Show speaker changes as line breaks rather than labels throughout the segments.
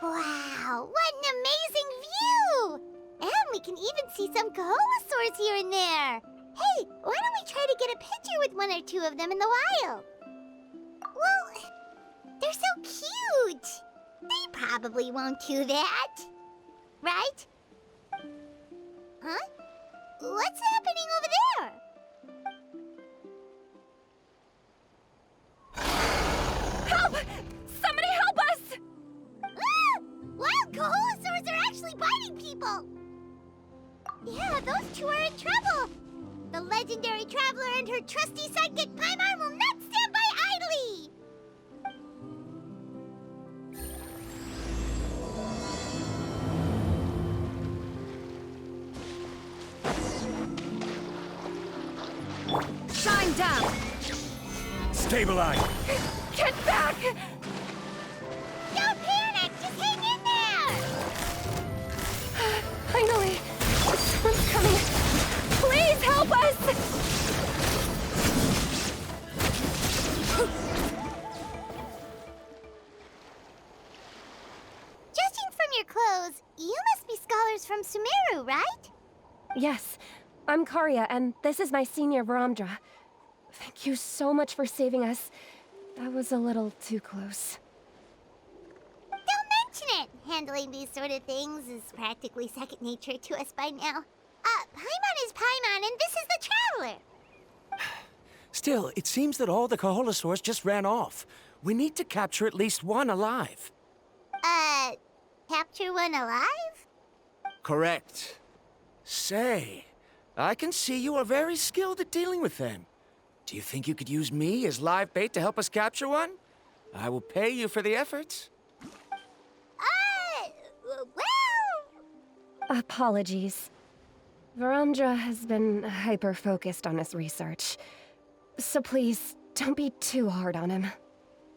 Wow, what an amazing view! And we can even see some Kaholosaurs here and there. Hey, why don't we try to get a picture with one or two of them in the wild? Well, they're so cute. They probably won't do that. Right? Huh? What's happening over there?
Help! Somebody help us!
Ah! Wild Kaholosaurs are actually biting people! Yeah, those two are in trouble! The legendary traveler and her trusty sidekick Paimon will not stand by idly!
Shine down!
Stabilize!
Get back!
Don't panic! Just hang in there!
Finally! Someone's coming! Please help us!
Judging from your clothes, you must be scholars from Sumeru, right?
Yes, I'm Karya, and this is my senior Varamdra. Thank you so much for saving us. That was a little too close.
Don't mention it! Handling these sort of things is practically second nature to us by now. Paimon is Paimon, and this is the Traveler!
Still, it seems that all the Kaholosaurs just ran off. We need to capture at least one alive.
Capture one alive?
Correct. Say, I can see you are very skilled at dealing with them. Do you think you could use me as live bait to help us capture one? I will pay you for the efforts.
Well...
Apologies. Varamdra has been hyper-focused on his research. So please, don't be too hard on him.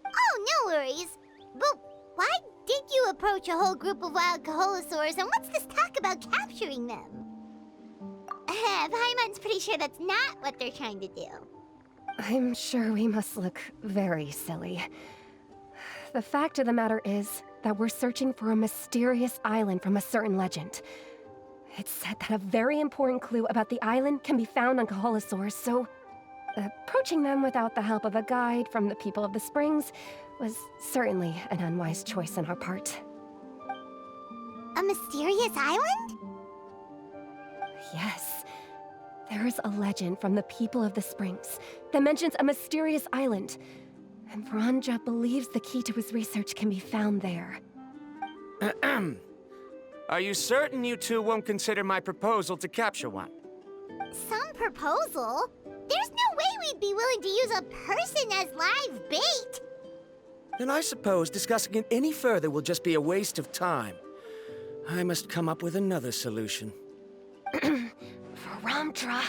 Oh, no worries. But why did you approach a whole group of wild Kaholosaurs, and what's this talk about capturing them? Paimon's pretty sure that's not what they're trying to do.
I'm sure we must look very silly. The fact of the matter is that we're searching for a mysterious island from a certain legend. It's said that a very important clue about the island can be found on Kaholosaurs, so approaching them without the help of a guide from the people of the Springs was certainly an unwise choice on our part.
A mysterious island?
Yes. There is a legend from the people of the Springs that mentions a mysterious island, and Varamdra believes the key to his research can be found there.
Are you certain you two won't consider my proposal to capture one?
Some proposal? There's no way we'd be willing to use a person as live bait!
Then I suppose discussing it any further will just be a waste of time. I must come up with another solution.
Varamdra!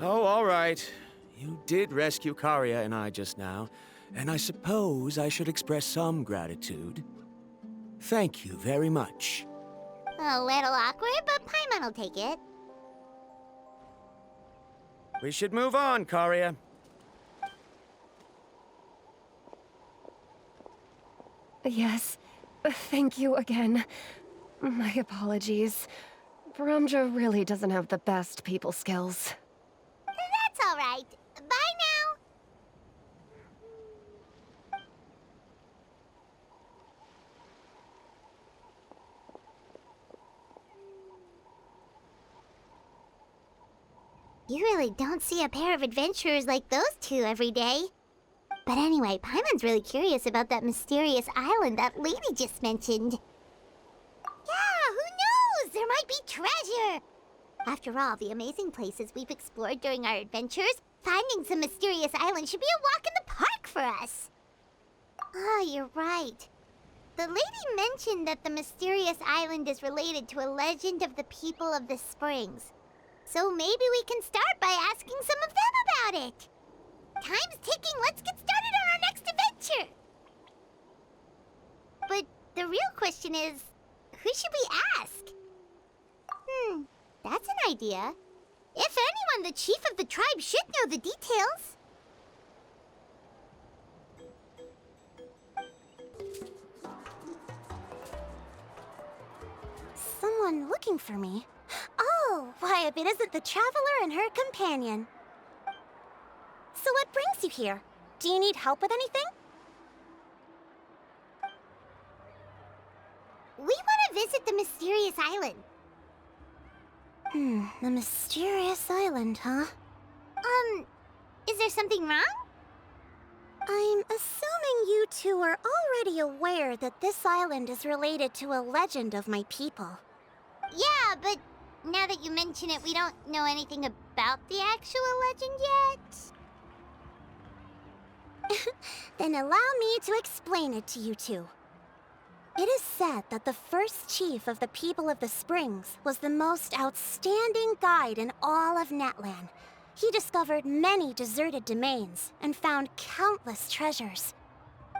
Oh, all right. You did rescue Karya and I just now, and I suppose I should express some gratitude. Thank you very much.
A little awkward, but Paimon will take it.
We should move on, Karya.
Yes, thank you again. My apologies. Varamdra really doesn't have the best people skills.
That's all right. Bye now. You really don't see a pair of adventurers like those two every day. But anyway, Paimon's really curious about that mysterious island that lady just mentioned. Yeah, who knows? There might be treasure! After all the amazing places we've explored during our adventures, finding some mysterious island should be a walk in the park for us. Oh, you're right. The lady mentioned that the mysterious island is related to a legend of the people of the Springs. So maybe we can start by asking some of them about it. Time's ticking. Let's get started on our next adventure. But the real question is, who should we ask? That's an idea. If anyone, the chief of the tribe should know the details. someone looking for me. Oh, why, if it isn't the traveler and her companion. So what brings you here? Do you need help with anything? We want to visit the mysterious island. The mysterious island, huh? Is there something wrong? I'm assuming you two are already aware that this island is related to a legend of my people. Yeah, but now that you mention it, we don't know anything about the actual legend yet. Then allow me to explain it to you two. It is said that the first chief of the people of the Springs was the most outstanding guide in all of Natlan. He discovered many deserted domains and found countless treasures.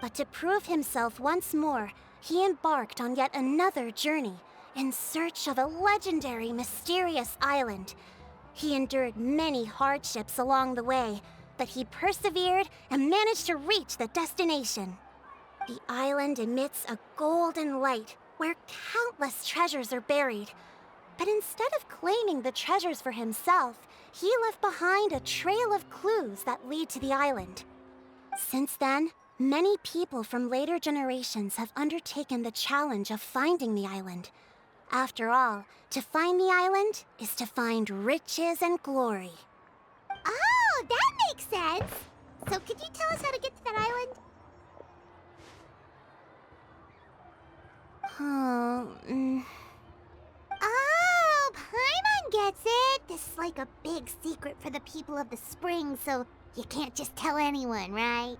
But to prove himself once more, he embarked on yet another journey in search of a legendary, mysterious island. He endured many hardships along the way, but he persevered and managed to reach the destination. The island emits a golden light where countless treasures are buried. But instead of claiming the treasures for himself, he left behind a trail of clues that lead to the island. Since then, many people from later generations have undertaken the challenge of finding the island. After all, to find the island is to find riches and glory. Oh, that makes sense! So could you tell us how to get to that island? Oh, Paimon gets it! This is like a big secret for the people of the Springs, so you can't just tell anyone, right?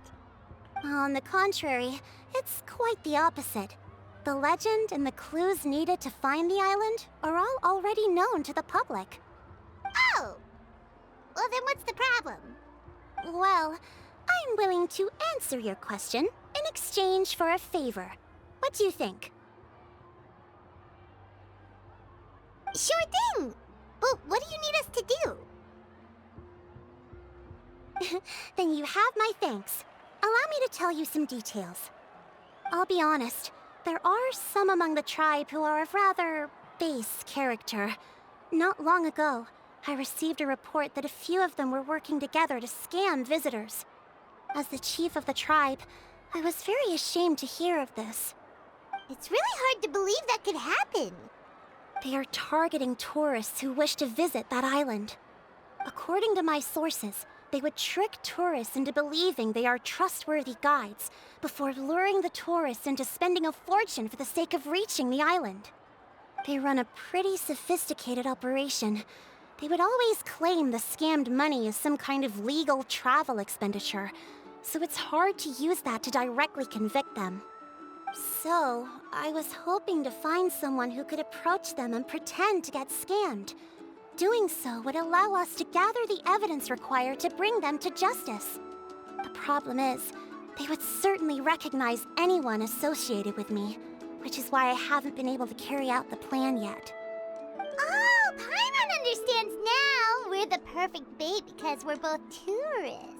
On the contrary, it's quite the opposite. The legend and the clues needed to find the island are all already known to the public. Oh! Well, then what's the problem? Well, I'm willing to answer your question in exchange for a favor. What do you think? Sure thing! But what do you need us to do? Then you have my thanks. Allow me to tell you some details. I'll be honest, there are some among the tribe who are of rather base character. Not long ago, I received a report that a few of them were working together to scam visitors. As the chief of the tribe, I was very ashamed to hear of this. It's really hard to believe that could happen. They are targeting tourists who wish to visit that island. According to my sources, they would trick tourists into believing they are trustworthy guides before luring the tourists into spending a fortune for the sake of reaching the island. They run a pretty sophisticated operation. They would always claim the scammed money is some kind of legal travel expenditure, so it's hard to use that to directly convict them. So, I was hoping to find someone who could approach them and pretend to get scammed. Doing so would allow us to gather the evidence required to bring them to justice. The problem is, they would certainly recognize anyone associated with me, which is why I haven't been able to carry out the plan yet. Oh, Paimon understands now! We're the perfect bait because we're both tourists.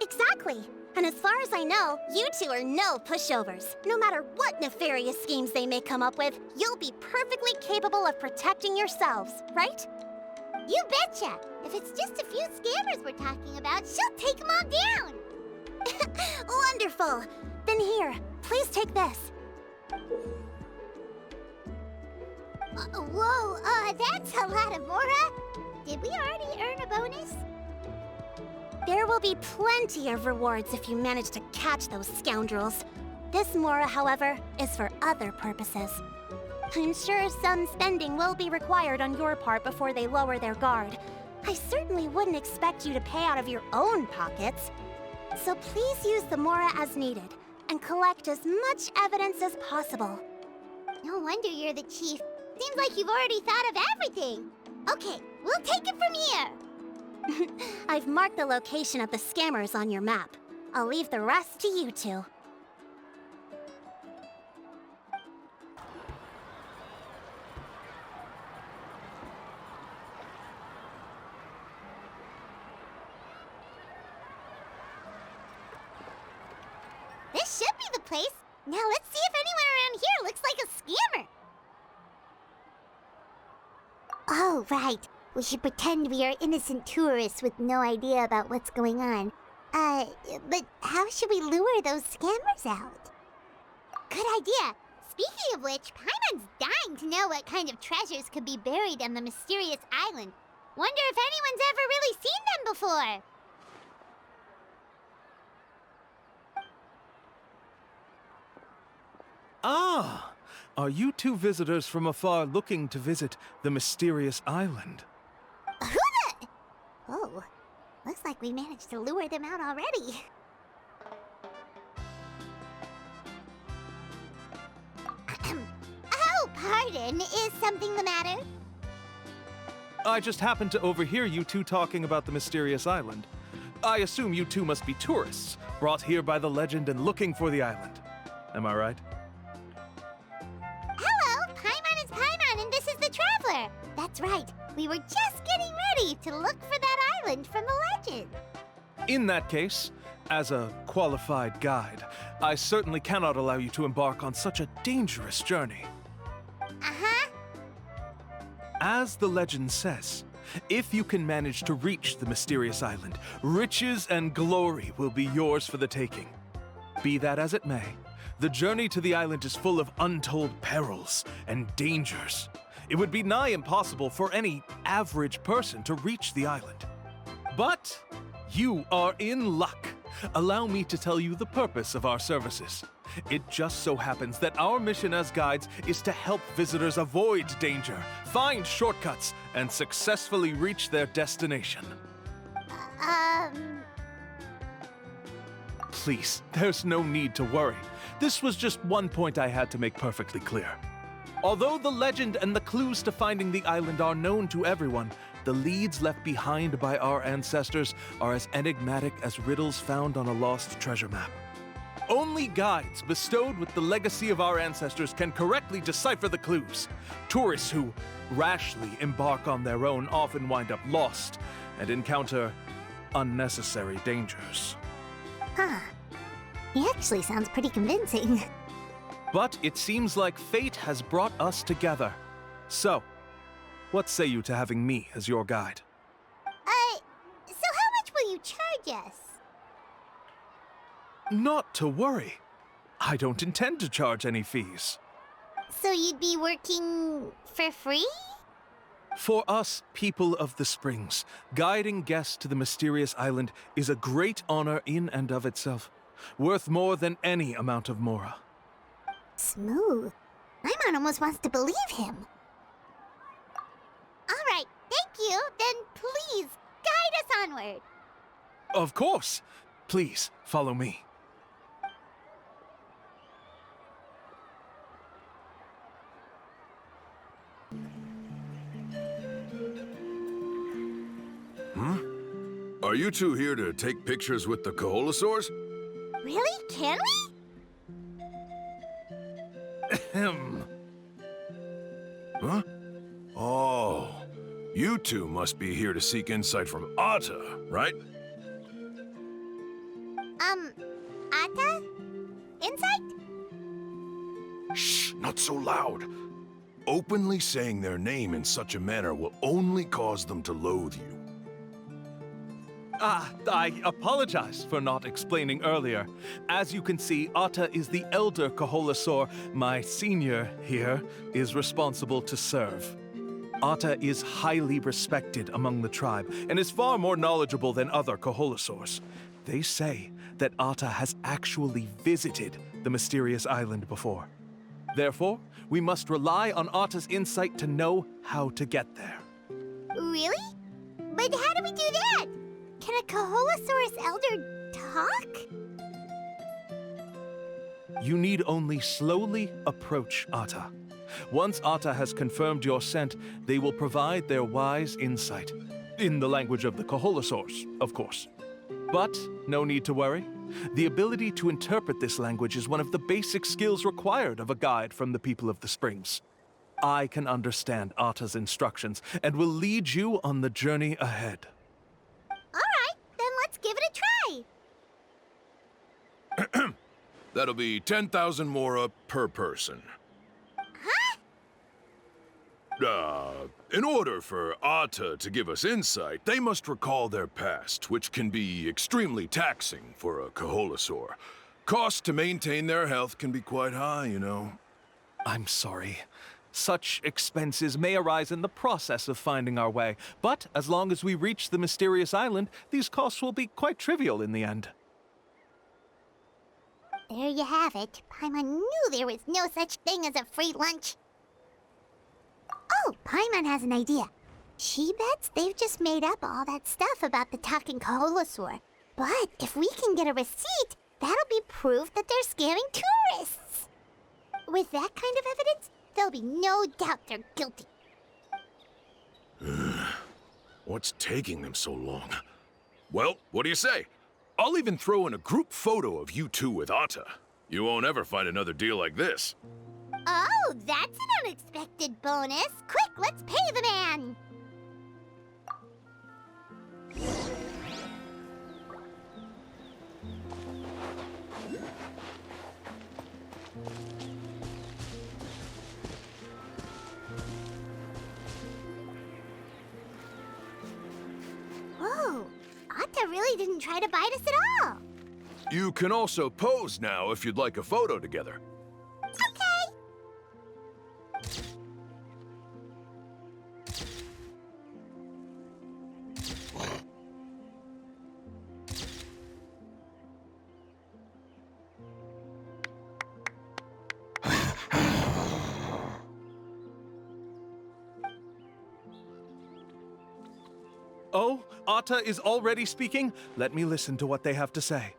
Exactly! And as far as I know, you two are no pushovers. No matter what nefarious schemes they may come up with, you'll be perfectly capable of protecting yourselves, right? You betcha! If it's just a few scammers we're talking about, she'll take them all down! Wonderful! Then here, please take this. Whoa, that's a lot of Mora! Did we already earn a bonus? There will be plenty of rewards if you manage to catch those scoundrels. This Mora, however, is for other purposes. I'm sure some spending will be required on your part before they lower their guard. I certainly wouldn't expect you to pay out of your own pockets. So please use the Mora as needed, and collect as much evidence as possible. No wonder you're the chief. Seems like you've already thought of everything. Okay, we'll take it from here. I've marked the location of the scammers on your map. I'll leave the rest to you two. This should be the place. Now let's see if anyone around here looks like a scammer. Oh, right. We should pretend we are innocent tourists with no idea about what's going on. But how should we lure those scammers out? Good idea. Speaking of which, Paimon's dying to know what kind of treasures could be buried on the mysterious island. Wonder if anyone's ever really seen them before.
Ah! Are you two visitors from afar looking to visit the mysterious island?
Who the... Oh, looks like we managed to lure them out already. Oh, pardon. Is something the matter?
I just happened to overhear you two talking about the mysterious island. I assume you two must be tourists, brought here by the legend and looking for the island. Am I right?
Hello, Paimon is Paimon, and this is the Traveler. That's right. We were just getting ready to look for that island from the legend.
In that case, as a qualified guide, I certainly cannot allow you to embark on such a dangerous journey.
Uh-huh.
As the legend says, if you can manage to reach the mysterious island, riches and glory will be yours for the taking. Be that as it may, the journey to the island is full of untold perils and dangers. It would be nigh impossible for any average person to reach the island. But you are in luck. Allow me to tell you the purpose of our services. It just so happens that our mission as guides is to help visitors avoid danger, find shortcuts, and successfully reach their destination. Please, there's no need to worry. This was just one point I had to make perfectly clear. Although the legend and the clues to finding the island are known to everyone, the leads left behind by our ancestors are as enigmatic as riddles found on a lost treasure map. Only guides bestowed with the legacy of our ancestors can correctly decipher the clues. Tourists who rashly embark on their own often wind up lost and encounter unnecessary dangers.
Huh. He actually sounds pretty convincing.
But it seems like fate has brought us together. So, what say you to having me as your guide?
So how much will you charge us?
Not to worry. I don't intend to charge any fees.
So you'd be working for free?
For us, people of the Springs, guiding guests to the mysterious island is a great honor in and of itself, worth more than any amount of mora.
Smooth. Paimon almost wants to believe him. All right, thank you. Then please, guide us onward.
Of course. Please, follow me.
Are you two here to take pictures with the Koholosaurs?
Really? Can we?
Ahem.
Huh? Oh, you two must be here to seek insight from Atta, right?
Atta? Insight?
Shh, not so loud. Openly saying their name in such a manner will only cause them to loathe you.
I apologize for not explaining earlier. As you can see, Atta is the elder Koholosaur. My senior here is responsible to serve. Atta is highly respected among the tribe and is far more knowledgeable than other Koholosaurs. They say that Atta has actually visited the mysterious island before. Therefore, we must rely on Atta's insight to know how to get there.
Really? But how do we do that? Can a Koholosaurus elder talk?
You need only slowly approach Atta. Once Atta has confirmed your scent, they will provide their wise insight. In the language of the Koholosaurs, of course. But no need to worry. The ability to interpret this language is one of the basic skills required of a guide from the people of the Springs. I can understand Atta's instructions and will lead you on the journey ahead.
All right, then let's give it a try.
That'll be 10,000 mora per person.
Huh?
In order for Atta to give us insight, they must recall their past, which can be extremely taxing for a Kaholosaur. Costs to maintain their health can be quite high, you know.
I'm sorry. Such expenses may arise in the process of finding our way, but as long as we reach the mysterious island, these costs will be quite trivial in the end.
There you have it. Paimon knew there was no such thing as a free lunch. Oh, Paimon has an idea. She bets they've just made up all that stuff about the talking Kaholosaur. But if we can get a receipt, that'll be proof that they're scamming tourists. With that kind of evidence, there'll be no doubt they're guilty.
What's taking them so long? Well, what do you say? I'll even throw in a group photo of you two with Atta. You won't ever find another deal like this.
Oh, that's an unexpected bonus. Quick, let's pay the man. Whoa, Atta really didn't try to bite us at all.
You can also pose now if you'd like a photo together.
Okay.
Oh, Atta is already speaking? Let me listen to what they have to say.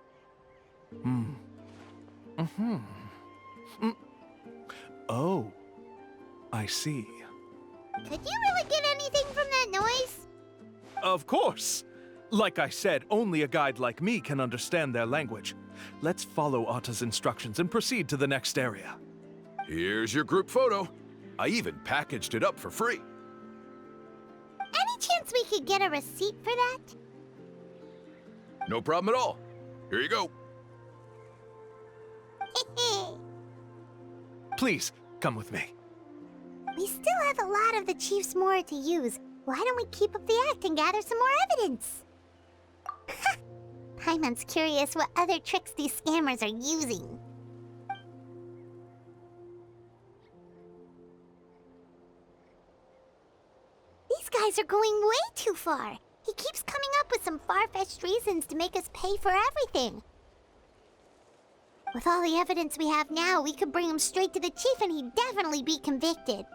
Oh, I see.
Could you really get anything from that noise?
Of course! Like I said, only a guide like me can understand their language. Let's follow Atta's instructions and proceed to the next area.
Here's your group photo. I even packaged it up for free.
Any chance we could get a receipt for that?
No problem at all. Here you go.
Please, come with me.
We still have a lot of the Chief's Mora to use. Why don't we keep up the act and gather some more evidence? Paimon's curious what other tricks these scammers are using. These guys are going way too far. He keeps coming up with some far-fetched reasons to make us pay for everything. With all the evidence we have now, we could bring him straight to the chief and he'd definitely be convicted.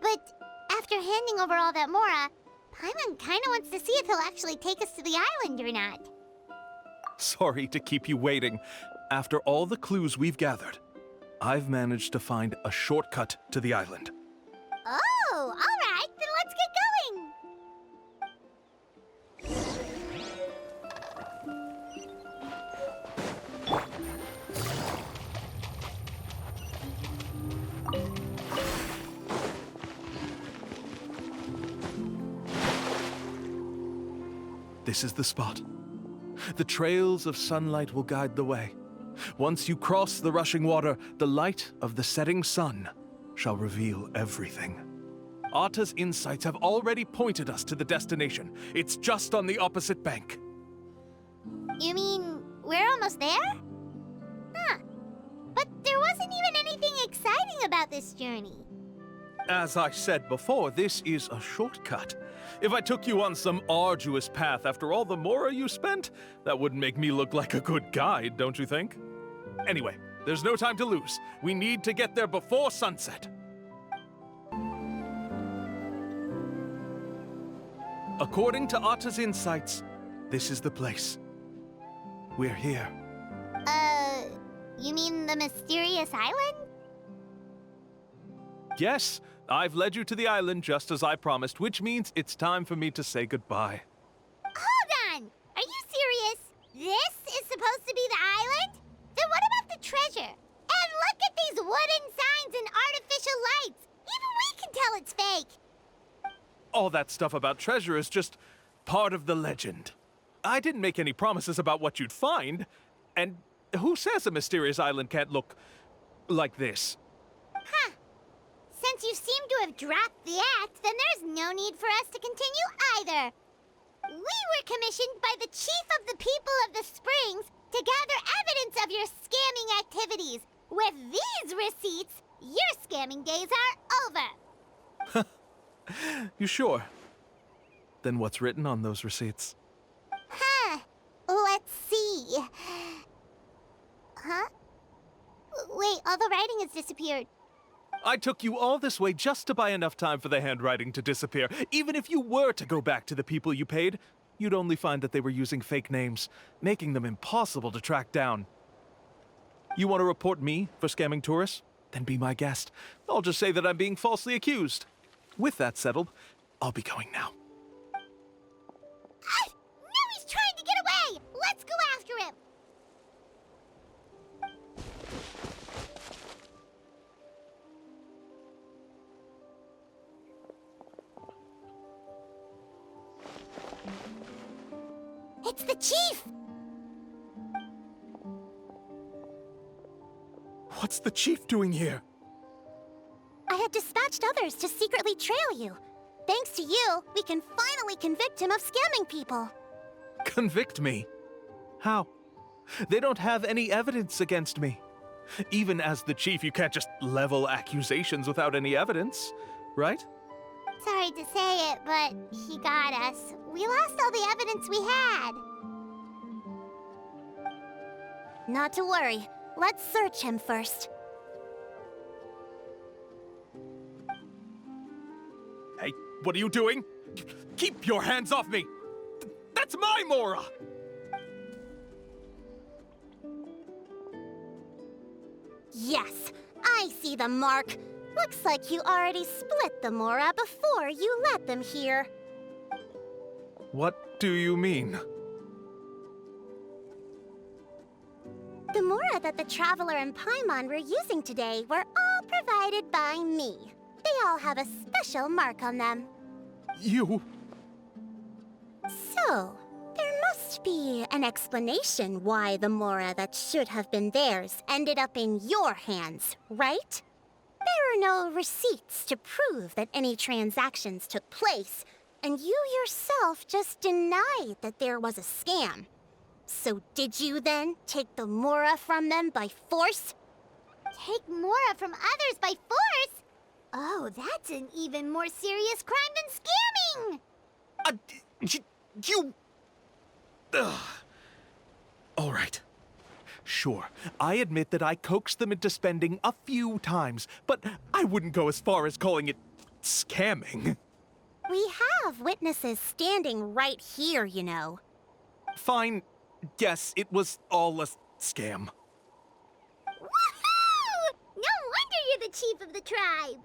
But after handing over all that Mora, Paimon kinda wants to see if he'll actually take us to the island or not.
Sorry to keep you waiting. After all the clues we've gathered, I've managed to find a shortcut to the island.
Oh, alright, then let's get going!
This is the spot. The trails of sunlight will guide the way. Once you cross the rushing water, the light of the setting sun shall reveal everything. Atta's insights have already pointed us to the destination. It's just on the opposite bank.
You mean, we're almost there? Huh. But there wasn't even anything exciting about this journey.
As I said before, this is a shortcut. If I took you on some arduous path after all the Mora you spent, that wouldn't make me look like a good guide, don't you think? Anyway, there's no time to lose. We need to get there before sunset. According to Atta's insights, this is the place. We're here.
You mean the mysterious island?
Yes, I've led you to the island just as I promised, which means it's time for me to say goodbye.
Hold on! Are you serious? This is supposed to be the island? Then what about the treasure? And look at these wooden signs and artificial lights! Even we can tell it's fake!
All that stuff about treasure is just part of the legend. I didn't make any promises about what you'd find. And who says a mysterious island can't look like this?
Huh. Since since you seem to have dropped the act, then there's no need for us to continue either. We were commissioned by the Chief of the People of the Springs to gather evidence of your scamming activities. With these receipts, your scamming days are over.
You sure? Then what's written on those receipts?
Huh. Let's see. Huh? Wait, all the writing has disappeared.
I took you all this way just to buy enough time for the handwriting to disappear. Even if you were to go back to the people you paid, you'd only find that they were using fake names, making them impossible to track down. You want to report me for scamming tourists? Then be my guest. I'll just say that I'm being falsely accused. With that settled, I'll be going now.
Now he's trying to get away! Let's go after him! It's the chief!
What's the chief doing here?
I had dispatched others to secretly trail you. Thanks to you, we can finally convict him of scamming people.
Convict me? How? They don't have any evidence against me. Even as the chief, you can't just level accusations without any evidence, right?
Sorry to say it, but he got us. We lost all the evidence we had. Not to worry. Let's search him first.
Hey, what are you doing? Keep your hands off me! That's my Mora!
Yes, I see the mark. Looks like you already split the Mora before you let them here.
What do you mean?
The Mora that the Traveler and Paimon were using today were all provided by me. They all have a special mark on them.
You...
So, there must be an explanation why the Mora that should have been theirs ended up in your hands, right? There are no receipts to prove that any transactions took place, and you yourself just denied that there was a scam. So did you then take the Mora from them by force? Take Mora from others by force? Oh, that's an even more serious crime than scamming!
You... Ugh. All right. Sure, I admit that I coaxed them into spending a few times, but I wouldn't go as far as calling it scamming.
We have witnesses standing right here, you know.
Fine. Yes, it was all a scam.
Woohoo! No wonder you're the chief of the tribe!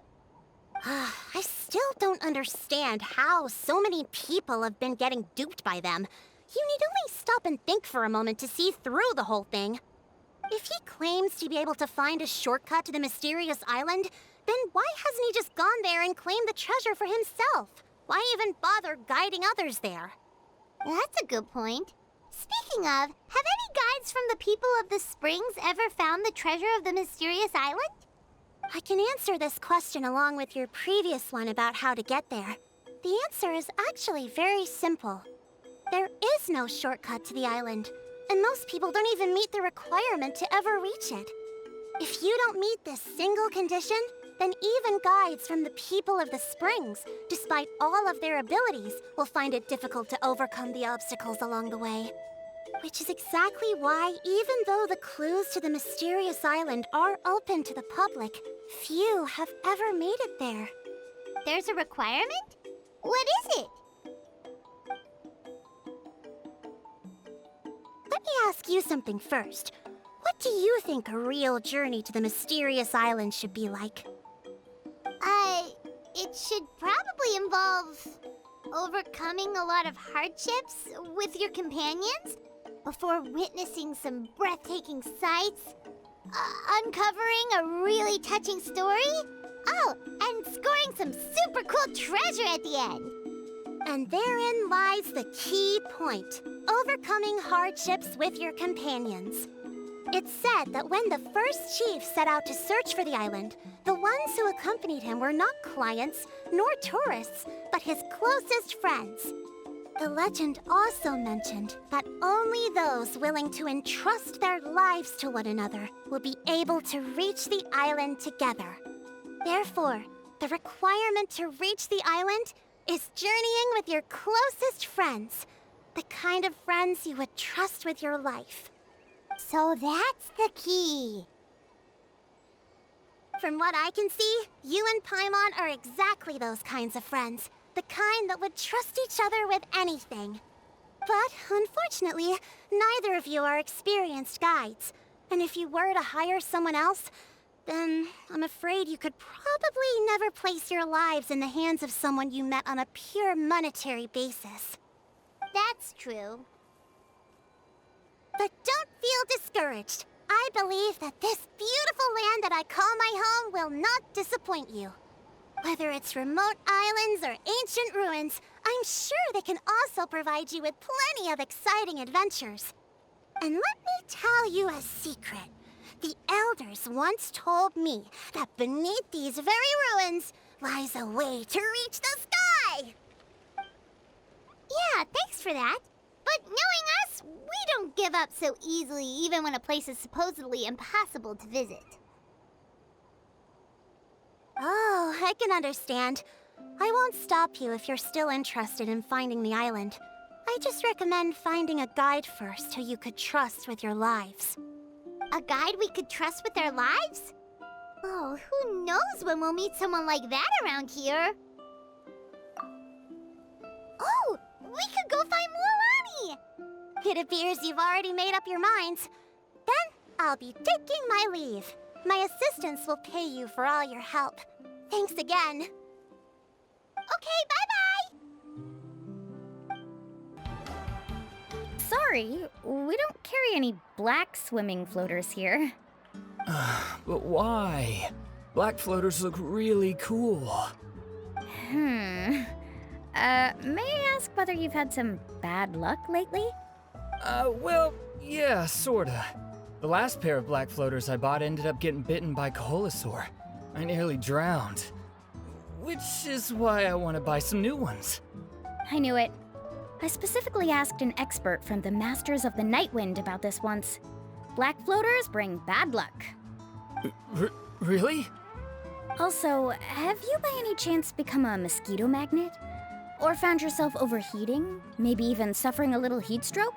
I still don't understand how so many people have been getting duped by them. You need only stop and think for a moment to see through the whole thing. If he claims to be able to find a shortcut to the mysterious island, then why hasn't he just gone there and claimed the treasure for himself? Why even bother guiding others there? That's a good point. Speaking of, have any guides from the people of the Springs ever found the treasure of the mysterious island? I can answer this question along with your previous one about how to get there. The answer is actually very simple. There is no shortcut to the island, and most people don't even meet the requirement to ever reach it. If you don't meet this single condition, then even guides from the people of the Springs, despite all of their abilities, will find it difficult to overcome the obstacles along the way. Which is exactly why, even though the clues to the mysterious island are open to the public, few have ever made it there. There's a requirement? What is it? Let me ask you something first. What do you think a real journey to the mysterious island should be like? It should probably involve overcoming a lot of hardships with your companions before witnessing some breathtaking sights, uncovering a really touching story, oh, and scoring some super cool treasure at the end. And therein lies the key point, overcoming hardships with your companions. It's said that when the first chief set out to search for the island, the ones who accompanied him were not clients nor tourists, but his closest friends. The legend also mentioned that only those willing to entrust their lives to one another will be able to reach the island together. Therefore, the requirement to reach the island is journeying with your closest friends, the kind of friends you would trust with your life. So that's the key. From what I can see, you and Paimon are exactly those kinds of friends. The kind that would trust each other with anything. But unfortunately, neither of you are experienced guides. And if you were to hire someone else, then I'm afraid you could probably never place your lives in the hands of someone you met on a pure monetary basis. That's true. But don't feel discouraged. I believe that this beautiful land that I call my home will not disappoint you. Whether it's remote islands or ancient ruins, I'm sure they can also provide you with plenty of exciting adventures. And let me tell you a secret. The elders once told me that beneath these very ruins lies a way to reach the sky! Yeah, thanks for that. But knowing us, we don't give up so easily even when a place is supposedly impossible to visit. Oh, I can understand. I won't stop you if you're still interested in finding the island. I just recommend finding a guide first who you could trust with your lives. A guide we could trust with our lives? Oh, who knows when we'll meet someone like that around here? Oh, we could go find Mualani! It appears you've already made up your minds. Then I'll be taking my leave. My assistants will pay you for all your help. Thanks again. Okay, bye-bye!
Sorry, we don't carry any black swimming floaters here.
But why? Black floaters look really cool.
May I ask whether you've had some bad luck lately?
Well, yeah, sorta. The last pair of black floaters I bought ended up getting bitten by Kaholasaur. I nearly drowned. Which is why I want to buy some new ones.
I knew it. I specifically asked an expert from the Masters of the Nightwind about this once. Black floaters bring bad luck.
Really?
Also, have you by any chance become a mosquito magnet? Or found yourself overheating? Maybe even suffering a little heat stroke?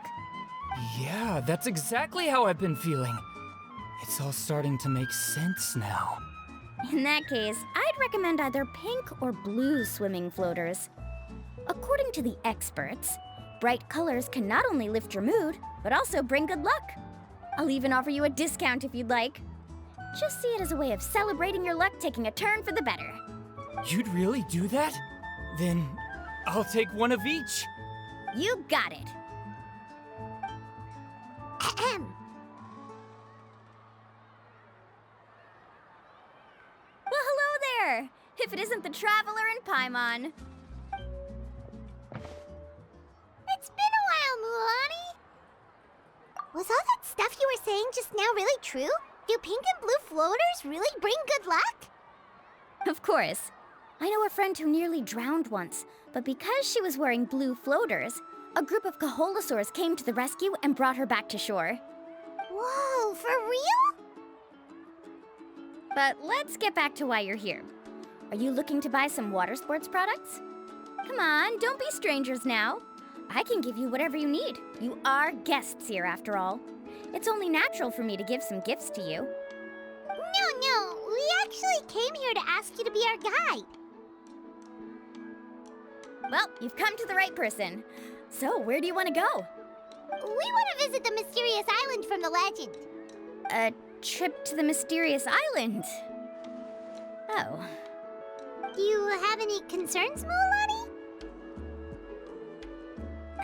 Yeah, that's exactly how I've been feeling. It's all starting to make sense now.
In that case, I'd recommend either pink or blue swimming floaters. According to the experts, bright colors can not only lift your mood, but also bring good luck. I'll even offer you a discount if you'd like. Just see it as a way of celebrating your luck taking a turn for the better.
You'd really do that? Then I'll take one of each.
You got it.
Ahem.
Well, hello there! If it isn't the Traveler in Paimon.
It's been a while, Mualani. Was all that stuff you were saying just now really true? Do pink and blue floaters really bring good luck?
Of course. I know a friend who nearly drowned once, but because she was wearing blue floaters, a group of Kaholasaurs came to the rescue and brought her back to shore.
Whoa, for real?
But let's get back to why you're here. Are you looking to buy some water sports products? Come on, don't be strangers now. I can give you whatever you need. You are guests here, after all. It's only natural for me to give some gifts to you.
No, we actually came here to ask you to be our guide.
Well, you've come to the right person. So, where do you want to go?
We want to visit the mysterious island from the legend.
A trip to the mysterious island? Oh.
Do you have any concerns, Mualani?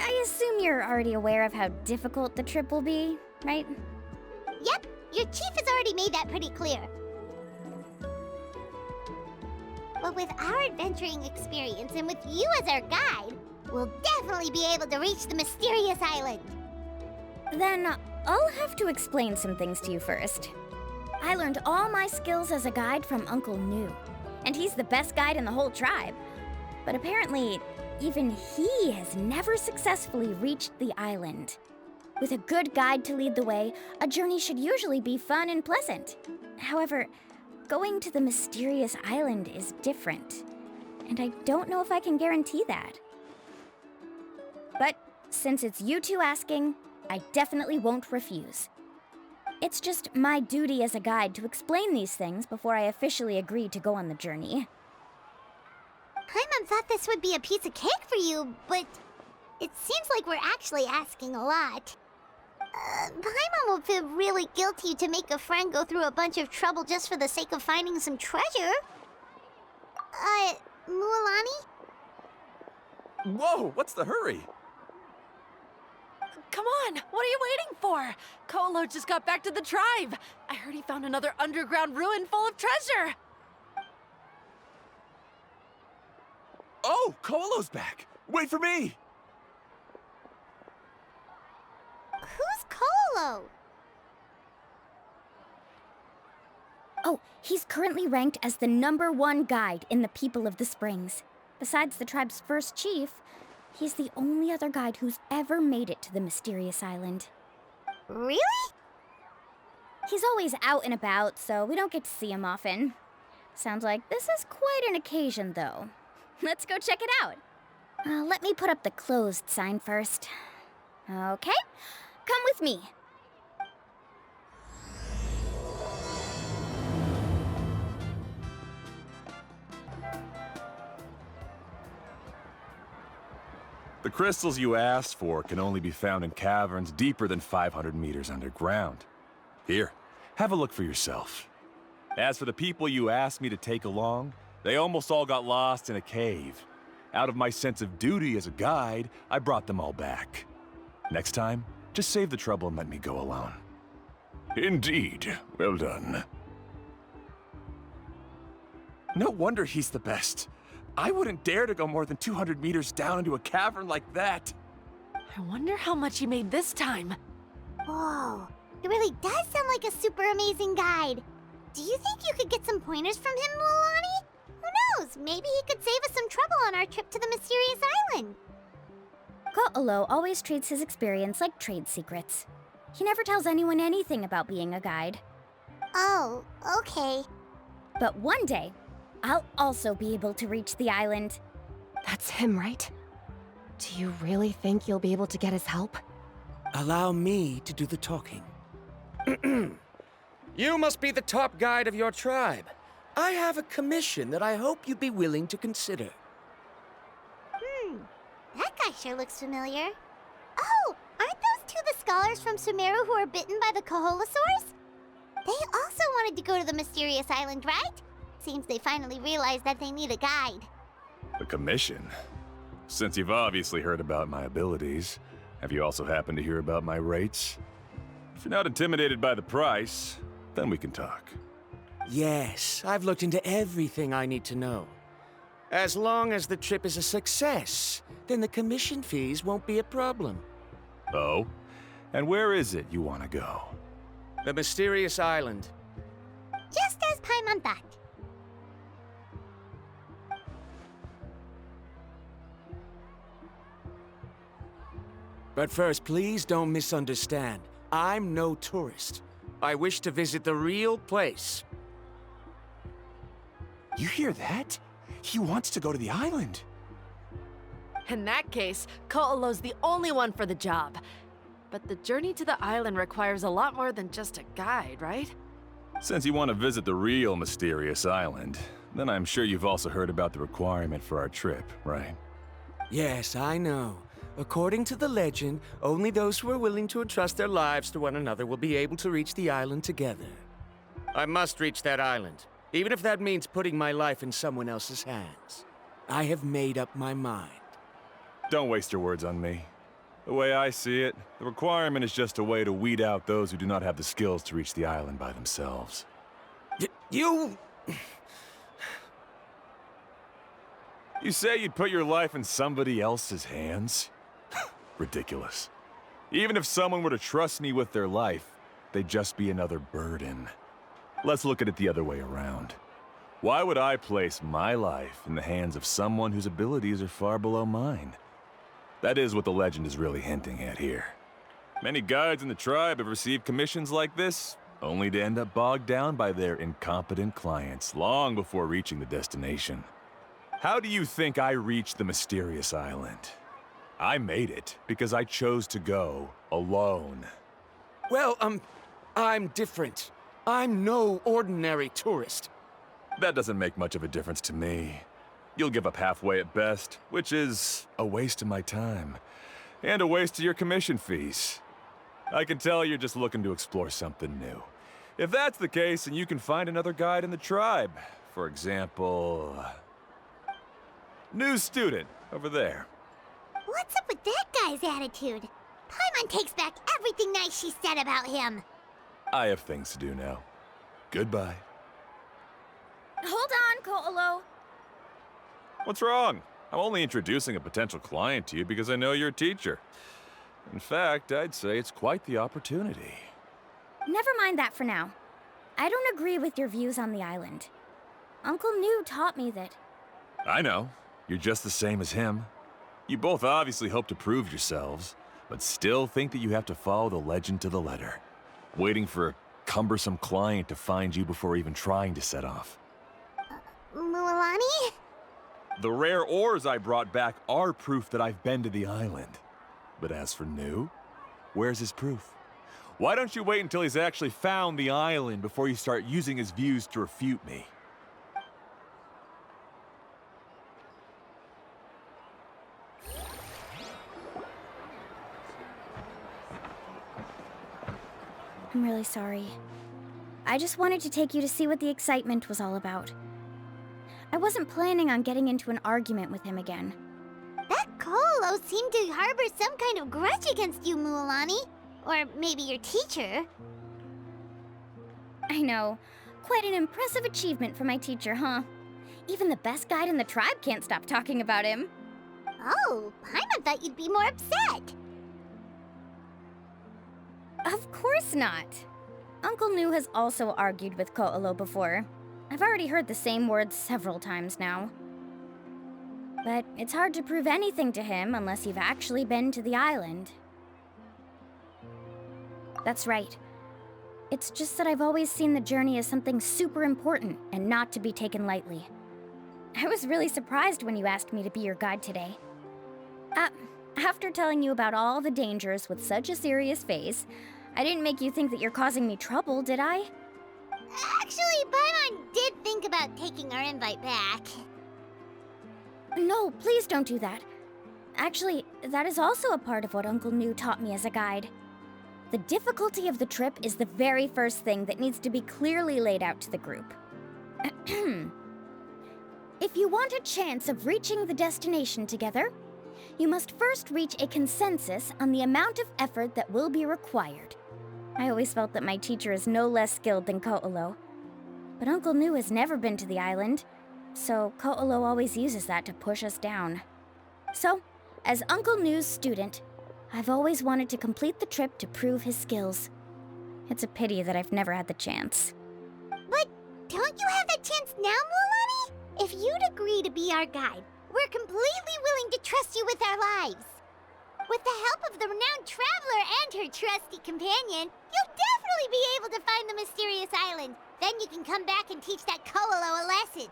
I assume you're already aware of how difficult the trip will be, right?
Yep, your chief has already made that pretty clear. But with our adventuring experience and with you as our guide, we'll definitely be able to reach the mysterious island.
Then, I'll have to explain some things to you first. I learned all my skills as a guide from Uncle Nu, and he's the best guide in the whole tribe. But apparently, even he has never successfully reached the island. With a good guide to lead the way, a journey should usually be fun and pleasant. However, going to the mysterious island is different, and I don't know if I can guarantee that. But since it's you two asking, I definitely won't refuse. It's just my duty as a guide to explain these things before I officially agree to go on the journey.
Paimon thought this would be a piece of cake for you, but it seems like we're actually asking a lot. Paimon will feel really guilty to make a friend go through a bunch of trouble just for the sake of finding some treasure. Mualani?
Whoa, what's the hurry?
Come on, what are you waiting for? Kolo just got back to the tribe. I heard he found another underground ruin full of treasure.
Oh, Kolo's back! Wait for me!
Who's Kolo?
Oh, he's currently ranked as the #1 guide in the People of the Springs. Besides the tribe's first chief, he's the only other guide who's ever made it to the mysterious island.
Really?
He's always out and about, so we don't get to see him often. Sounds like this is quite an occasion, though. Let's go check it out. Let me put up the closed sign first. Okay, come with me.
The crystals you asked for can only be found in caverns deeper than 500 meters underground. Here, have a look for yourself. As for the people you asked me to take along, they almost all got lost in a cave. Out of my sense of duty as a guide, I brought them all back. Next time, just save the trouble and let me go alone. Indeed. Well done.
No wonder he's the best. I wouldn't dare to go more than 200 meters down into a cavern like that.
I wonder how much he made this time.
Whoa, it really does sound like a super amazing guide. Do you think you could get some pointers from him, Mualani? Who knows? Maybe he could save us some trouble on our trip to the mysterious island.
Ko'olo always treats his experience like trade secrets. He never tells anyone anything about being a guide.
Oh, okay.
But one day, I'll also be able to reach the island.
That's him, right? Do you really think you'll be able to get his help?
Allow me to do the talking. You must be the top guide of your tribe. I have a commission that I hope you'd be willing to consider.
That guy sure looks familiar. Oh, aren't those two the scholars from Sumeru who were bitten by the Kaholasaurs? They also wanted to go to the mysterious island, right? Seems they finally realized that they need a guide.
A commission? Since you've obviously heard about my abilities, have you also happened to hear about my rates? If you're not intimidated by the price, then we can talk.
Yes, I've looked into everything I need to know. As long as the trip is a success, then the commission fees won't be a problem.
Oh? And where is it you want to go?
The mysterious island.
Just as Paimon thought.
But first, please don't misunderstand. I'm no tourist. I wish to visit the real place.
You hear that? He wants to go to the island.
In that case, Ko'olo's the only one for the job. But the journey to the island requires a lot more than just a guide, right?
Since you want to visit the real mysterious island, then I'm sure you've also heard about the requirement for our trip, right?
Yes, I know. According to the legend, only those who are willing to entrust their lives to one another will be able to reach the island together. I must reach that island, even if that means putting my life in someone else's hands. I have made up my mind.
Don't waste your words on me. The way I see it, the requirement is just a way to weed out those who do not have the skills to reach the island by themselves.
You...
You say you'd put your life in somebody else's hands? Ridiculous. Even if someone were to trust me with their life, they'd just be another burden. Let's look at it the other way around. Why would I place my life in the hands of someone whose abilities are far below mine? That is what the legend is really hinting at here. Many guides in the tribe have received commissions like this, only to end up bogged down by their incompetent clients long before reaching the destination. How do you think I reached the mysterious island? I made it because I chose to go alone.
Well, I'm different. I'm no ordinary tourist.
That doesn't make much of a difference to me. You'll give up halfway at best, which is a waste of my time. And a waste of your commission fees. I can tell you're just looking to explore something new. If that's the case, then you can find another guide in the tribe. For example... new student, over there.
What's up with that guy's attitude? Paimon takes back everything nice she said about him.
I have things to do now. Goodbye.
Hold on, Ko'olo.
What's wrong? I'm only introducing a potential client to you because I know you're a teacher. In fact, I'd say it's quite the opportunity.
Never mind that for now. I don't agree with your views on the island. Uncle New taught me that...
I know. You're just the same as him. You both obviously hope to prove yourselves, but still think that you have to follow the legend to the letter, waiting for a cumbersome client to find you before even trying to set off.
Mualani?
The rare ores I brought back are proof that I've been to the island. But as for New, where's his proof? Why don't you wait until he's actually found the island before you start using his views to refute me?
I'm really sorry. I just wanted to take you to see what the excitement was all about. I wasn't planning on getting into an argument with him again.
That Ko'olo seemed to harbor some kind of grudge against you, Mualani. Or maybe your teacher.
I know. Quite an impressive achievement for my teacher, huh? Even the best guide in the tribe can't stop talking about him.
Oh, Paimon thought you'd be more upset.
Of course not. Uncle New has also argued with Ko'olo before. I've already heard the same words several times now. But it's hard to prove anything to him unless you've actually been to the island. That's right. It's just that I've always seen the journey as something super important and not to be taken lightly. I was really surprised when you asked me to be your guide today. After telling you about all the dangers with such a serious face, I didn't make you think that you're causing me trouble, did I?
Actually, Paimon did think about taking our invite back.
No, please don't do that. Actually, that is also a part of what Uncle New taught me as a guide. The difficulty of the trip is the very first thing that needs to be clearly laid out to the group. If you want a chance of reaching the destination together, you must first reach a consensus on the amount of effort that will be required. I always felt that my teacher is no less skilled than Ko'olo. But Uncle New has never been to the island, so Ko'olo always uses that to push us down. So, as Uncle New's student, I've always wanted to complete the trip to prove his skills. It's a pity that I've never had the chance.
But don't you have that chance now, Mualani? If you'd agree to be our guide, we're completely willing to trust you with our lives. With the help of the renowned traveler and her trusty companion, you'll definitely be able to find the mysterious island. Then you can come back and teach that Ko'olo a lesson.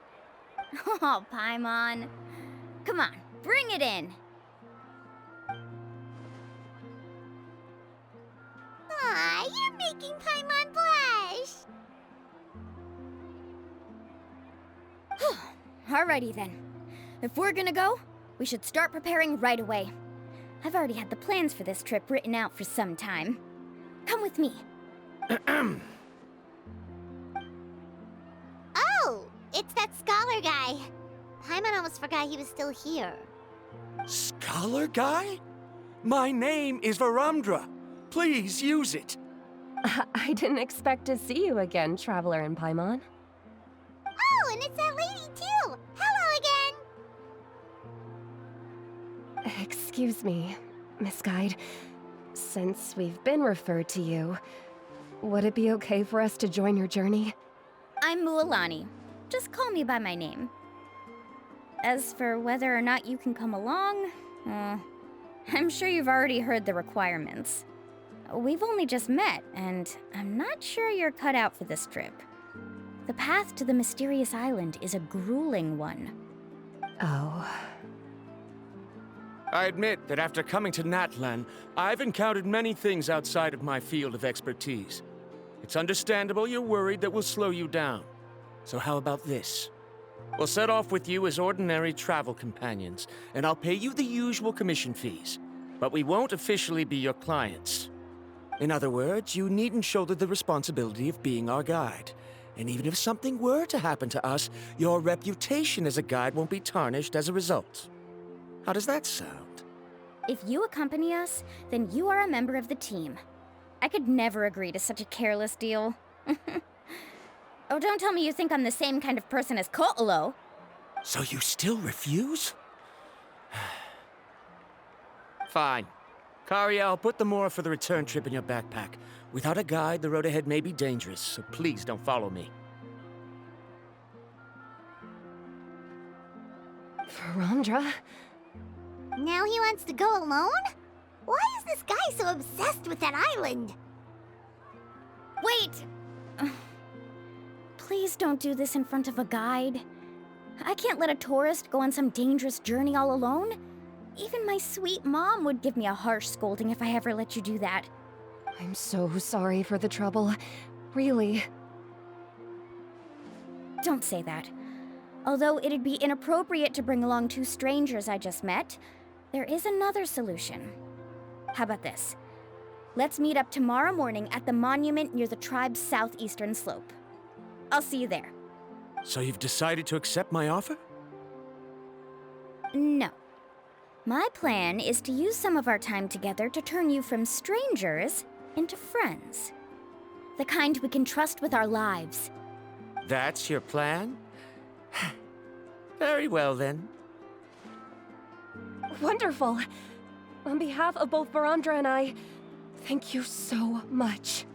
Oh, Paimon. Come on, bring it in.
Aw, you're making Paimon blush.
Alrighty then. If we're gonna go, we should start preparing right away. I've already had the plans for this trip written out for some time. Come with me.
Oh, it's that scholar guy. Paimon almost forgot he was still here.
Scholar guy? My name is Varamdra. Please use it.
I didn't expect to see you again, Traveler and Paimon.
Oh, and it's that lady too. Hello again.
Excuse me, Miss Guide. Since we've been referred to you, would it be okay for us to join your journey?
I'm Mualani. Just call me by my name. As for whether or not you can come along, I'm sure you've already heard the requirements. We've only just met, and I'm not sure you're cut out for this trip. The path to the mysterious island is a grueling one.
Oh.
I admit that after coming to Natlan, I've encountered many things outside of my field of expertise. It's understandable you're worried that we'll slow you down. So how about this? We'll set off with you as ordinary travel companions, and I'll pay you the usual commission fees. But we won't officially be your clients. In other words, you needn't shoulder the responsibility of being our guide. And even if something were to happen to us, your reputation as a guide won't be tarnished as a result. How does that sound?
If you accompany us, then you are a member of the team. I could never agree to such a careless deal. Oh, don't tell me you think I'm the same kind of person as Ko'olo.
So you still refuse? Fine. Karia, I'll put the Mora for the return trip in your backpack. Without a guide, the road ahead may be dangerous, so please don't follow me.
Verandra?
Now he wants to go alone? Why is this guy so obsessed with that island?
Wait! Please don't do this in front of a guide. I can't let a tourist go on some dangerous journey all alone. Even my sweet mom would give me a harsh scolding if I ever let you do that.
I'm so sorry for the trouble. Really.
Don't say that. Although it'd be inappropriate to bring along two strangers I just met, there is another solution. How about this? Let's meet up tomorrow morning at the monument near the tribe's southeastern slope. I'll see you there.
So you've decided to accept my offer?
No. My plan is to use some of our time together to turn you from strangers into friends. The kind we can trust with our lives.
That's your plan? Very well, then.
Wonderful. On behalf of both Verandra and I, thank you so much.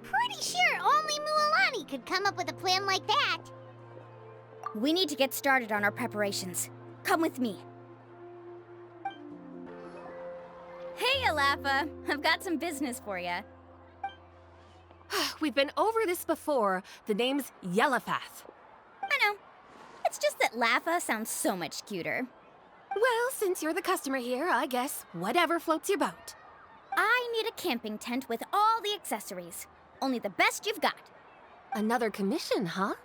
Pretty sure only Mualani could come up with a plan like that.
We need to get started on our preparations. Come with me. Hey, Alafa. I've got some business for you.
We've been over this before. The name's Yellowfath.
I know. It's just that Lafa sounds so much cuter.
Well, since you're the customer here, I guess whatever floats your boat.
I need a camping tent with all the accessories. Only the best you've got.
Another commission, huh?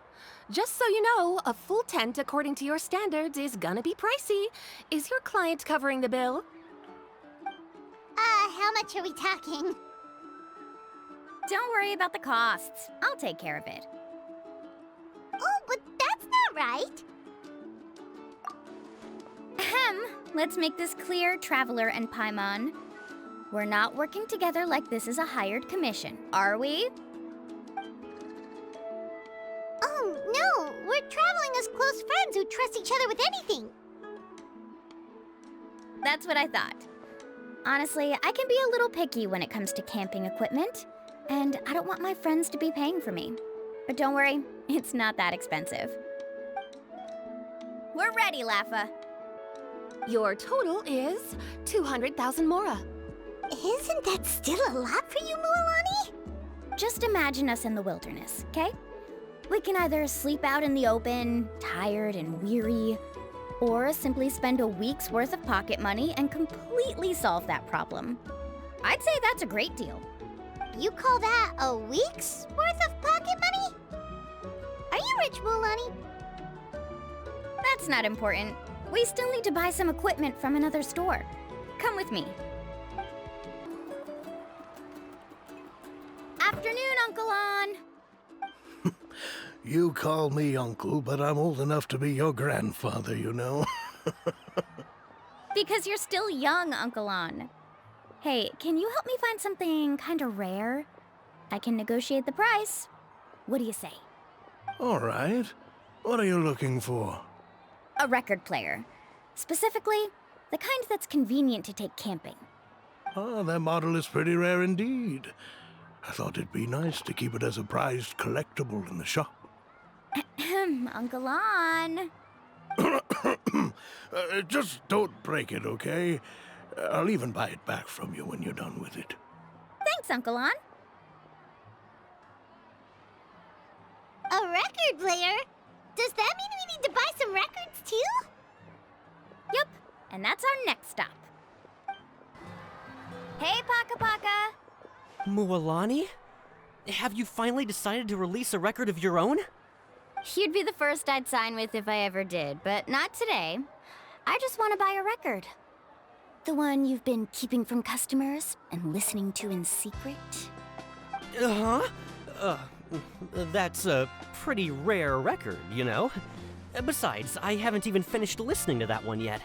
Just so you know, a full tent according to your standards is gonna be pricey. Is your client covering the bill?
How much are we talking?
Don't worry about the costs. I'll take care of it.
Oh, but that's not right.
Ahem. Let's make this clear, Traveler and Paimon. We're not working together like this is a hired commission, are we?
Oh, no. We're traveling as close friends who trust each other with anything.
That's what I thought. Honestly, I can be a little picky when it comes to camping equipment, and I don't want my friends to be paying for me. But don't worry, it's not that expensive. We're ready, Lafa.
Your total is 200,000 Mora.
Isn't that still a lot for you, Mualani?
Just imagine us in the wilderness, okay? We can either sleep out in the open, tired and weary, or simply spend a week's worth of pocket money and completely solve that problem. I'd say that's a great deal.
You call that a week's worth of pocket money? Are you rich, Mualani?
That's not important. We still need to buy some equipment from another store. Come with me. Afternoon, Uncle On.
You call me uncle, but I'm old enough to be your grandfather, you know.
Because you're still young, Uncle On. Hey, can you help me find something kinda rare? I can negotiate the price. What do you say?
All right. What are you looking for?
A record player. Specifically, the kind that's convenient to take camping.
Ah, that model is pretty rare indeed. I thought it'd be nice to keep it as a prized collectible in the shop.
Uncle Lon.
Just don't break it, okay? I'll even buy it back from you when you're done with it.
Thanks, Uncle Lon.
A record player? Does that mean we need to buy some records too?
Yup, and that's our next stop. Hey, Paka Paka!
Mualani? Have you finally decided to release a record of your own?
You'd be the first I'd sign with if I ever did, but not today. I just want to buy a record. The one you've been keeping from customers and listening to in secret?
Uh-huh. That's a pretty rare record, you know? Besides, I haven't even finished listening to that one yet.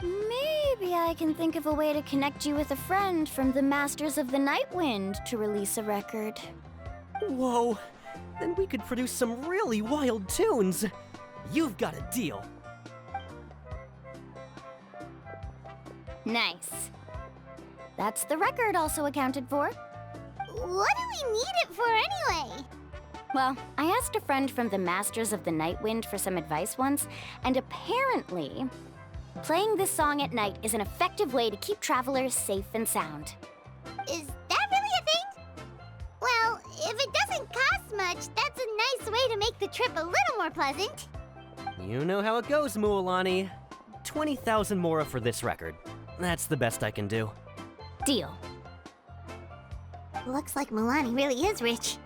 Maybe I can think of a way to connect you with a friend from the Masters of the Night Wind to release a record.
Whoa, then we could produce some really wild tunes. You've got a deal.
Nice. That's the record also accounted for.
What do we need it for anyway?
Well, I asked a friend from the Masters of the Night Wind for some advice once, and apparently, playing this song at night is an effective way to keep travelers safe and sound.
Is that really a thing? Well, if it doesn't cost much, that's a nice way to make the trip a little more pleasant.
You know how it goes, Mualani. 20,000 mora for this record. That's the best I can do.
Deal.
Looks like Mualani really is rich.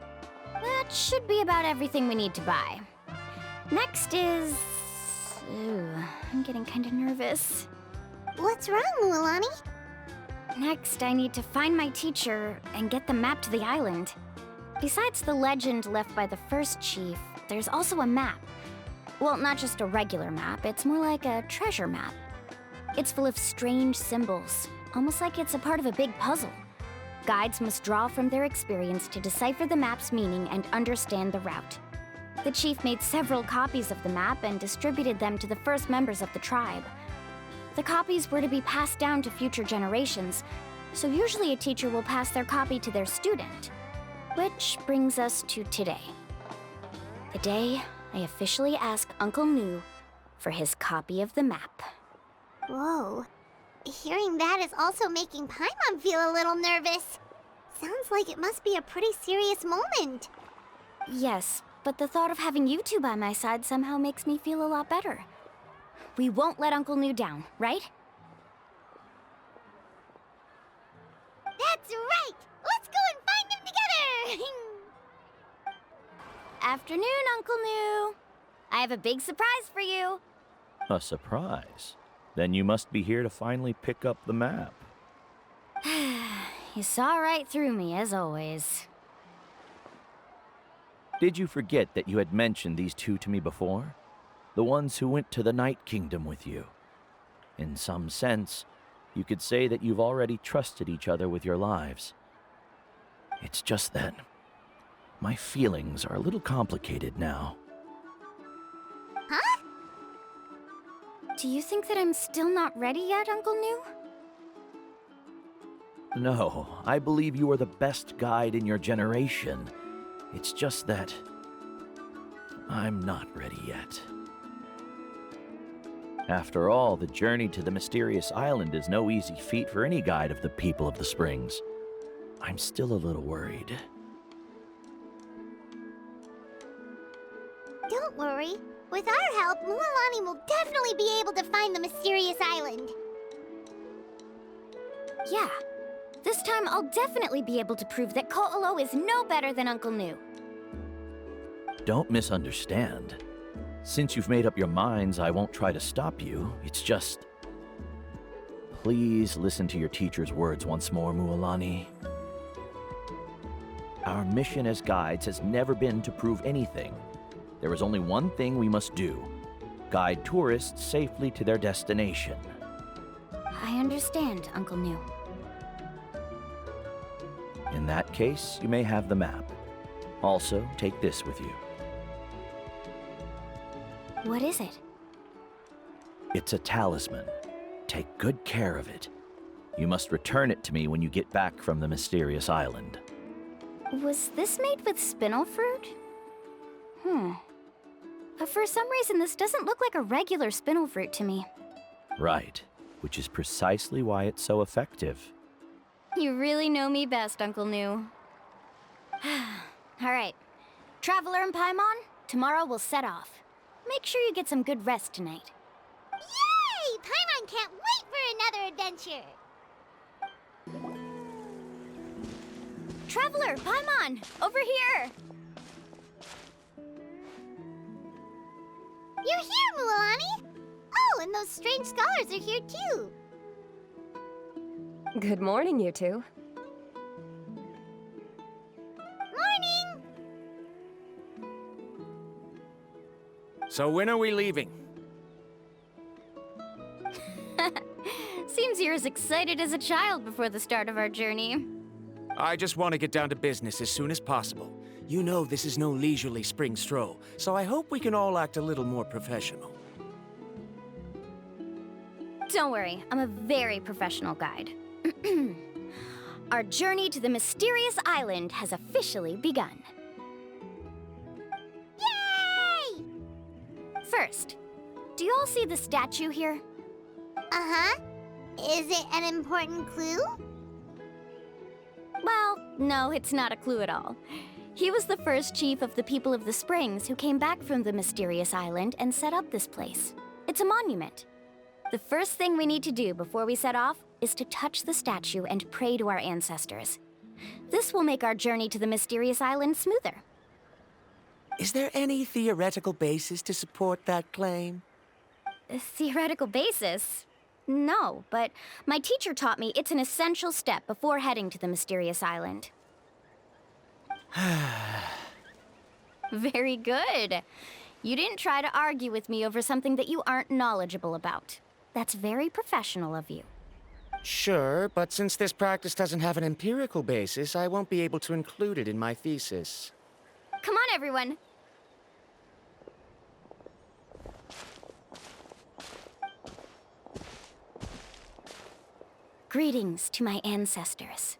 That should be about everything we need to buy. Next is... Ooh, I'm getting kind of nervous.
What's wrong, Mualani?
Next, I need to find my teacher and get the map to the island. Besides the legend left by the first chief, there's also a map. Well, not just a regular map, it's more like a treasure map. It's full of strange symbols, almost like it's a part of a big puzzle. Guides must draw from their experience to decipher the map's meaning and understand the route. The chief made several copies of the map and distributed them to the first members of the tribe. The copies were to be passed down to future generations, so usually a teacher will pass their copy to their student. Which brings us to today. The day I officially ask Uncle Nu for his copy of the map.
Whoa. Hearing that is also making Paimon feel a little nervous. Sounds like it must be a pretty serious moment.
Yes, but the thought of having you two by my side somehow makes me feel a lot better. We won't let Uncle Nu down, right?
That's right! Let's go and find them together!
Afternoon, Uncle Nu. I have a big surprise for you.
A surprise? Then you must be here to finally pick up the map.
You saw right through me, as always.
Did you forget that you had mentioned these two to me before? The ones who went to the Night Kingdom with you. In some sense, you could say that you've already trusted each other with your lives. It's just that my feelings are a little complicated now.
Huh?
Do you think that I'm still not ready yet, Uncle Nu?
No, I believe you are the best guide in your generation. It's just that I'm not ready yet. After all, the journey to the mysterious island is no easy feat for any guide of the people of the Springs. I'm still a little worried.
Don't worry. With our help, Mualani will definitely be able to find the mysterious island.
Yeah. This time I'll definitely be able to prove that Ko'olo is no better than Uncle Nu.
Don't misunderstand. Since you've made up your minds, I won't try to stop you. It's just... Please listen to your teacher's words once more, Mualani. Our mission as guides has never been to prove anything. There is only one thing we must do. Guide tourists safely to their destination.
I understand, Uncle Nu.
In that case, you may have the map. Also, take this with you.
What is it?
It's a talisman. Take good care of it. You must return it to me when you get back from the mysterious island.
Was this made with spinel fruit? For some reason, this doesn't look like a regular spinel fruit to me.
Right, which is precisely why it's so effective.
You really know me best, Uncle New. All right. Traveler and Paimon, tomorrow we'll set off. Make sure you get some good rest tonight.
Yay! Paimon can't wait for another adventure!
Traveler, Paimon, over here!
You're here, Mualani! Oh, and those strange scholars are here too!
Good morning, you two.
Morning!
So when are we leaving?
Seems you're as excited as a child before the start of our journey.
I just want to get down to business as soon as possible. You know this is no leisurely spring stroll, so I hope we can all act a little more professional.
Don't worry, I'm a very professional guide. Our journey to the mysterious island has officially begun.
Yay!
First, do you all see the statue here?
Uh-huh. Is it an important clue?
Well, no, it's not a clue at all. He was the first chief of the people of the Springs who came back from the mysterious island and set up this place. It's a monument. The first thing we need to do before we set off is to touch the statue and pray to our ancestors. This will make our journey to the mysterious island smoother.
Is there any theoretical basis to support that claim?
A theoretical basis? No, but my teacher taught me it's an essential step before heading to the mysterious island. Very good. You didn't try to argue with me over something that you aren't knowledgeable about. That's very professional of you.
Sure, but since this practice doesn't have an empirical basis, I won't be able to include it in my thesis.
Come on, everyone. Greetings to my ancestors.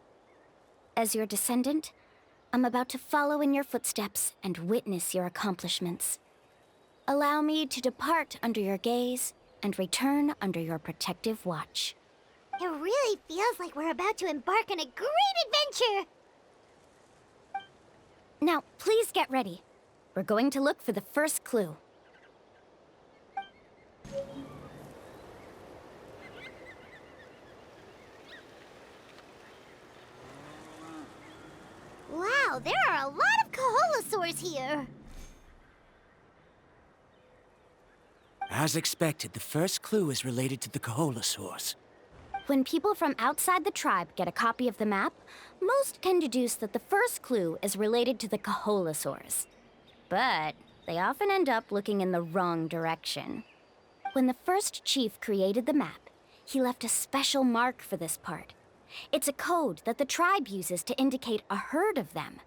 As your descendant, I'm about to follow in your footsteps and witness your accomplishments. Allow me to depart under your gaze and return under your protective watch.
It really feels like we're about to embark on a great adventure!
Now, please get ready. We're going to look for the first clue.
Wow, there are a lot of Kaholasaurs here!
As expected, the first clue is related to the Kaholasaurs.
When people from outside the tribe get a copy of the map, most can deduce that the first clue is related to the Kaholasaurs. But they often end up looking in the wrong direction. When the first chief created the map, he left a special mark for this part. It's a code that the tribe uses to indicate a herd of them.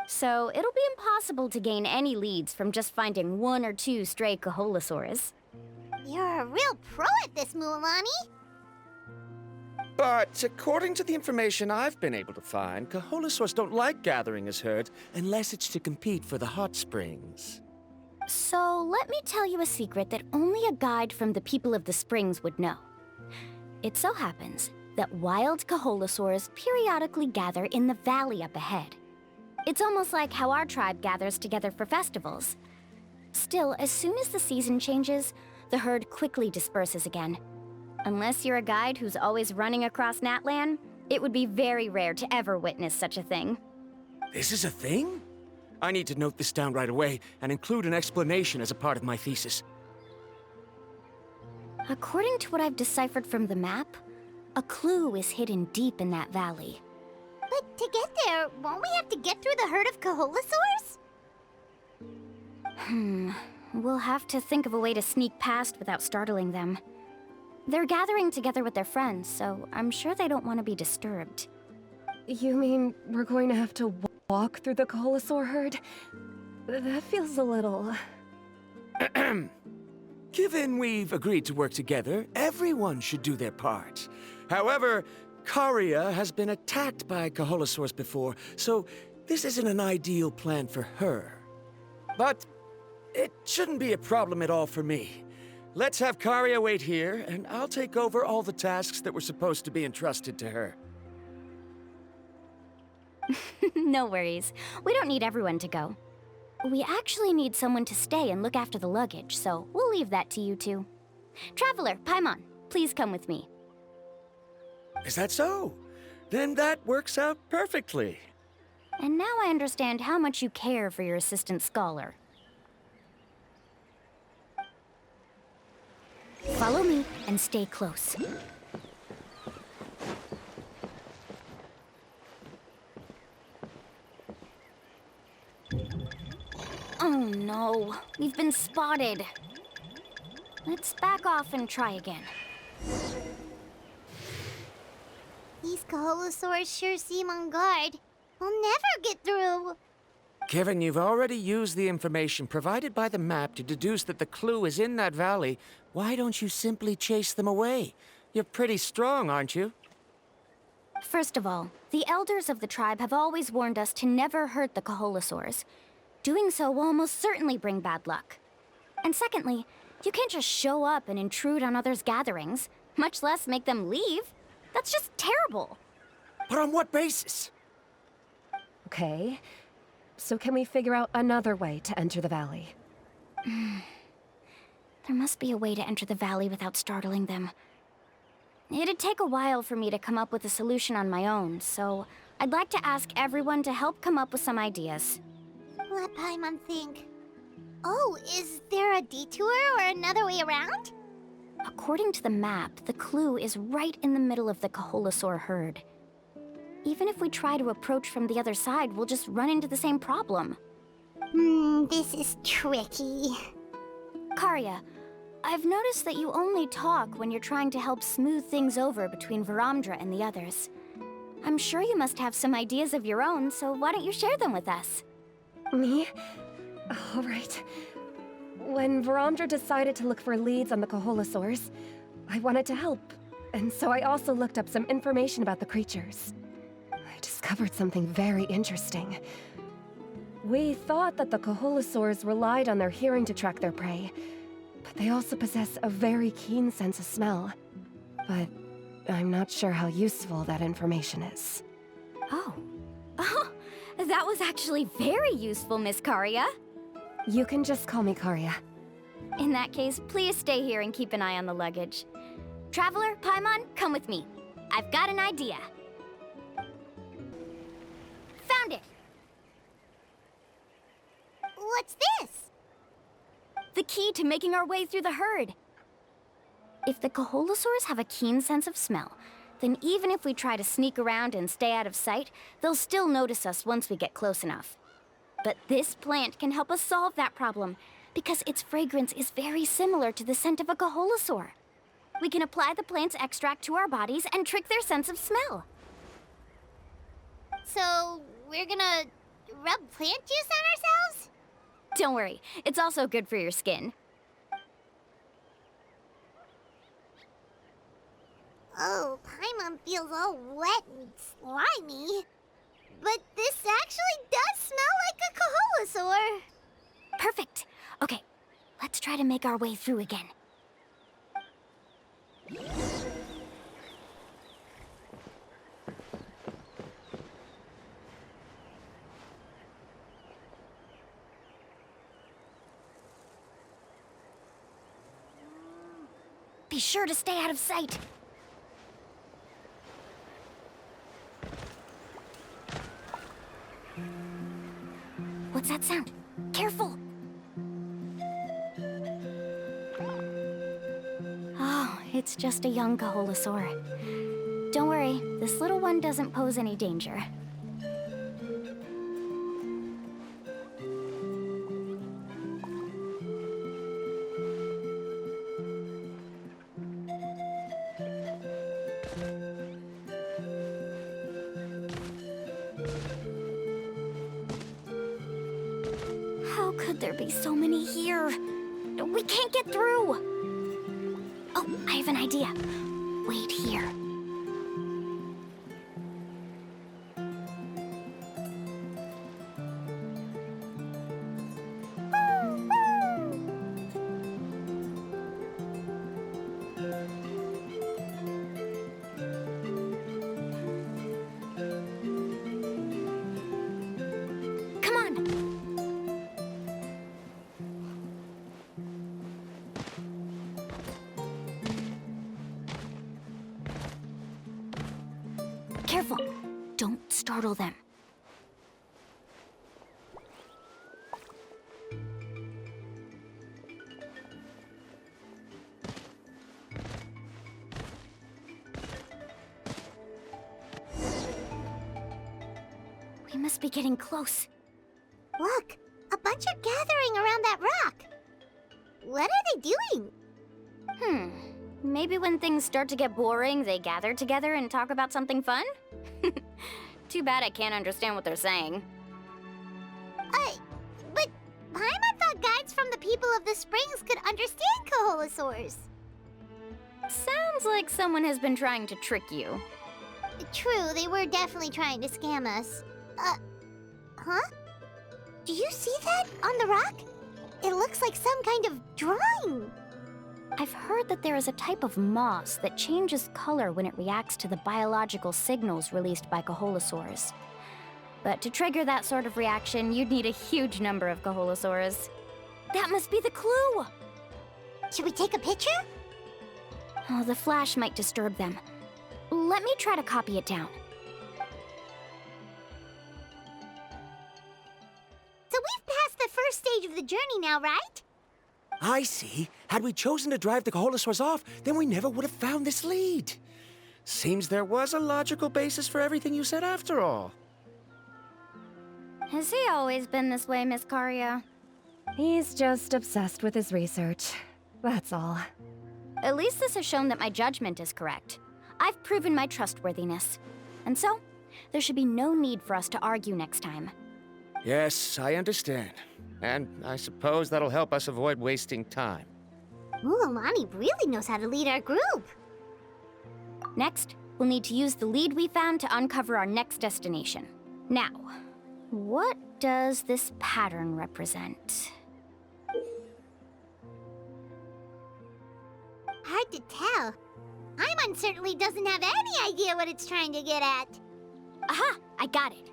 So it'll be impossible to gain any leads from just finding one or two stray Kaholasaurs.
You're a real pro at this, Mualani!
But according to the information I've been able to find, Kaholasaurs don't like gathering as herds unless it's to compete for the hot springs.
So let me tell you a secret that only a guide from the people of the springs would know. It so happens that wild Kaholasaurs periodically gather in the valley up ahead. It's almost like how our tribe gathers together for festivals. Still, as soon as the season changes, the herd quickly disperses again. Unless you're a guide who's always running across Natlan, it would be very rare to ever witness such a thing.
This is a thing? I need to note this down right away and include an explanation as a part of my thesis.
According to what I've deciphered from the map, a clue is hidden deep in that valley.
But to get there, won't we have to get through the herd of Kaholasaurs?
We'll have to think of a way to sneak past without startling them. They're gathering together with their friends, so I'm sure they don't want to be disturbed.
You mean we're going to have to walk through the Kaholasaur herd? That feels a little...
Given we've agreed to work together, everyone should do their part. However, Karia has been attacked by Kaholosaurs before, so this isn't an ideal plan for her. But it shouldn't be a problem at all for me. Let's have Karia wait here, and I'll take over all the tasks that were supposed to be entrusted to her.
No worries. We don't need everyone to go. We actually need someone to stay and look after the luggage, so we'll leave that to you two. Traveler, Paimon, please come with me.
Is that so? Then that works out perfectly.
And now I understand how much you care for your assistant scholar. Follow me and stay close. Oh no, we've been spotted. Let's back off and try again.
These Kaholosaurs sure seem on guard. We'll never get through.
Given you've already used the information provided by the map to deduce that the clue is in that valley, why don't you simply chase them away? You're pretty strong, aren't you?
First of all, the elders of the tribe have always warned us to never hurt the Kaholosaurs. Doing so will almost certainly bring bad luck. And secondly, you can't just show up and intrude on others' gatherings, much less make them leave. That's just terrible.
But on what basis?
Okay. So can we figure out another way to enter the valley?
There must be a way to enter the valley without startling them. It'd take a while for me to come up with a solution on my own, so I'd like to ask everyone to help come up with some ideas.
Let Paimon think. Oh, is there a detour or another way around?
According to the map, the clue is right in the middle of the Kaholosaur herd. Even if we try to approach from the other side, we'll just run into the same problem.
This is tricky.
Karia, I've noticed that you only talk when you're trying to help smooth things over between Varamdra and the others. I'm sure you must have some ideas of your own, so why don't you share them with us?
Me? All right. When Varamdra decided to look for leads on the Kaholosaurs, I wanted to help, and so I also looked up some information about the creatures. I discovered something very interesting. We thought that the Kaholosaurs relied on their hearing to track their prey, but they also possess a very keen sense of smell. But I'm not sure how useful that information is.
Oh. Oh, that was actually very useful, Miss Karia.
You can just call me Karia.
In that case, please stay here and keep an eye on the luggage. Traveler, Paimon, come with me. I've got an idea. Found it!
What's this?
The key to making our way through the herd. If the Kaholosaurs have a keen sense of smell, then even if we try to sneak around and stay out of sight, they'll still notice us once we get close enough. But this plant can help us solve that problem, because its fragrance is very similar to the scent of a Kaholosaur. We can apply the plant's extract to our bodies and trick their sense of smell.
So, we're gonna rub plant juice on ourselves?
Don't worry, it's also good for your skin.
Oh, Paimon feels all wet and slimy. But this actually does smell like a Kaholosaur.
Perfect. Okay, let's try to make our way through again. Be sure to stay out of sight. What's that sound? Careful! Oh, it's just a young Kaholosaur. Don't worry, this little one doesn't pose any danger. How could there be so many here? We can't get through! Oh, I have an idea. Wait here. Come on! Careful! Don't startle them. We must be getting close.
Look, a bunch are gathering around that rock. What are they doing?
Maybe when things start to get boring, they gather together and talk about something fun? Too bad I can't understand what they're saying.
But Paimon thought guides from the people of the springs could understand Kaholosaurs.
Sounds like someone has been trying to trick you.
True, they were definitely trying to scam us. Huh? Do you see that on the rock? It looks like some kind of drawing.
I've heard that there is a type of moss that changes color when it reacts to the biological signals released by Kaholosaurs. But to trigger that sort of reaction, you'd need a huge number of Kaholosaurs. That must be the clue!
Should we take a picture?
Oh, the flash might disturb them. Let me try to copy it down.
So we've passed the first stage of the journey now, right?
I see. Had we chosen to drive the Kaholosaurs off, then we never would have found this lead. Seems there was a logical basis for everything you said after all.
Has he always been this way, Miss Karia?
He's just obsessed with his research. That's all.
At least this has shown that my judgment is correct. I've proven my trustworthiness. And so, there should be no need for us to argue next time.
Yes, I understand. And I suppose that'll help us avoid wasting time.
Mualani really knows how to lead our group.
Next, we'll need to use the lead we found to uncover our next destination. Now, what does this pattern represent?
Hard to tell. Paimon certainly doesn't have any idea what it's trying to get at.
Aha! I got it.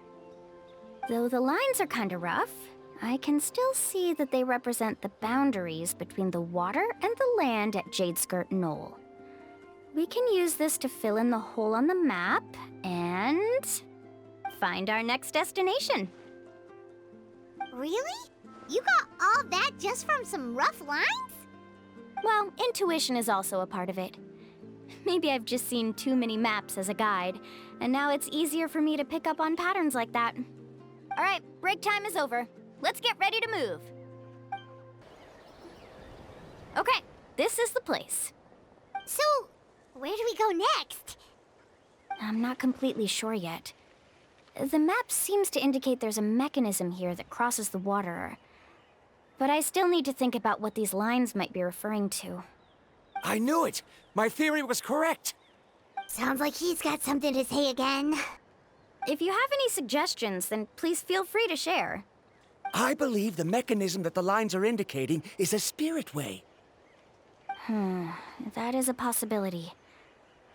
Though the lines are kinda rough, I can still see that they represent the boundaries between the water and the land at Jadeskirt Knoll. We can use this to fill in the hole on the map and find our next destination.
Really? You got all that just from some rough lines?
Well, intuition is also a part of it. Maybe I've just seen too many maps as a guide, and now it's easier for me to pick up on patterns like that. All right, break time is over. Let's get ready to move. Okay, this is the place.
So, where do we go next?
I'm not completely sure yet. The map seems to indicate there's a mechanism here that crosses the water. But I still need to think about what these lines might be referring to.
I knew it! My theory was correct!
Sounds like he's got something to say again.
If you have any suggestions, then please feel free to share.
I believe the mechanism that the lines are indicating is a spirit way.
That is a possibility.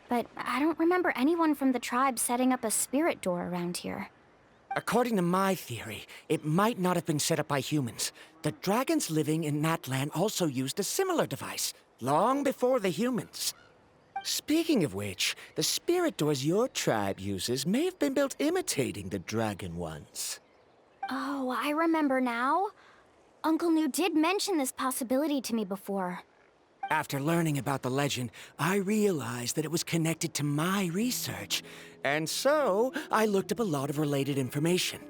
But I don't remember anyone from the tribe setting up a spirit door around here.
According to my theory, it might not have been set up by humans. The dragons living in Natlan also used a similar device, long before the humans. Speaking of which, the spirit doors your tribe uses may have been built imitating the dragon ones.
Oh, I remember now. Uncle New did mention this possibility to me before.
After learning about the legend, I realized that it was connected to my research, and so I looked up a lot of related information.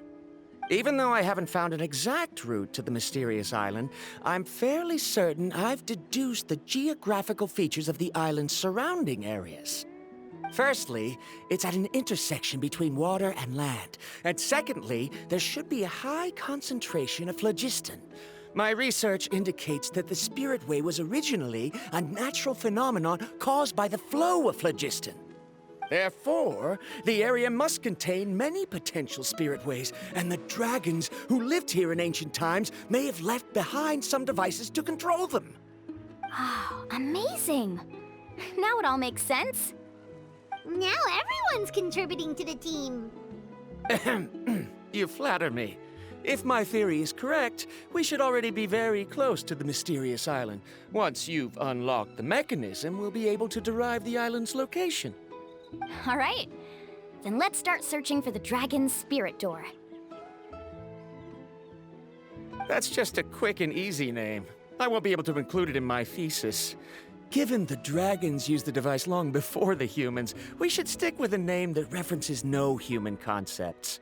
Even though I haven't found an exact route to the mysterious island, I'm fairly certain I've deduced the geographical features of the island's surrounding areas. Firstly, it's at an intersection between water and land, and secondly, there should be a high concentration of phlogiston. My research indicates that the Spirit Way was originally a natural phenomenon caused by the flow of phlogiston. Therefore, the area must contain many potential Spirit Ways, and the dragons who lived here in ancient times may have left behind some devices to control them.
Oh, amazing! Now it all makes sense.
Now everyone's contributing to the team.
You flatter me. If my theory is correct, we should already be very close to the mysterious island. Once you've unlocked the mechanism, we'll be able to derive the island's location.
All right. Then let's start searching for the dragon's spirit door.
That's just a quick and easy name. I won't be able to include it in my thesis. Given the dragons used the device long before the humans, we should stick with a name that references no human concepts.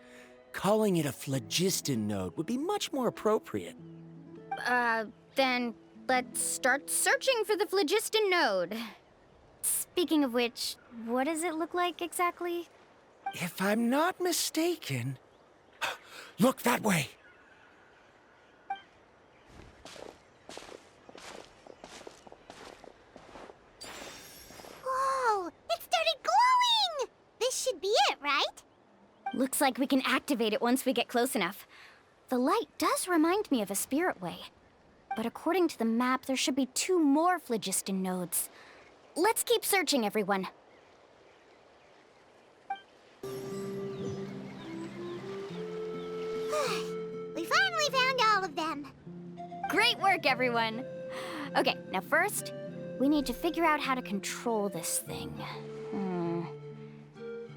Calling it a phlogiston node would be much more appropriate.
Then let's start searching for the phlogiston node. Speaking of which, what does it look like exactly?
If I'm not mistaken... Look that way!
Whoa! It started glowing! This should be it, right?
Looks like we can activate it once we get close enough. The light does remind me of a spirit way. But according to the map, there should be 2 more phlogiston nodes. Let's keep searching, everyone.
We finally found all of them.
Great work, everyone! Okay, now first, we need to figure out how to control this thing.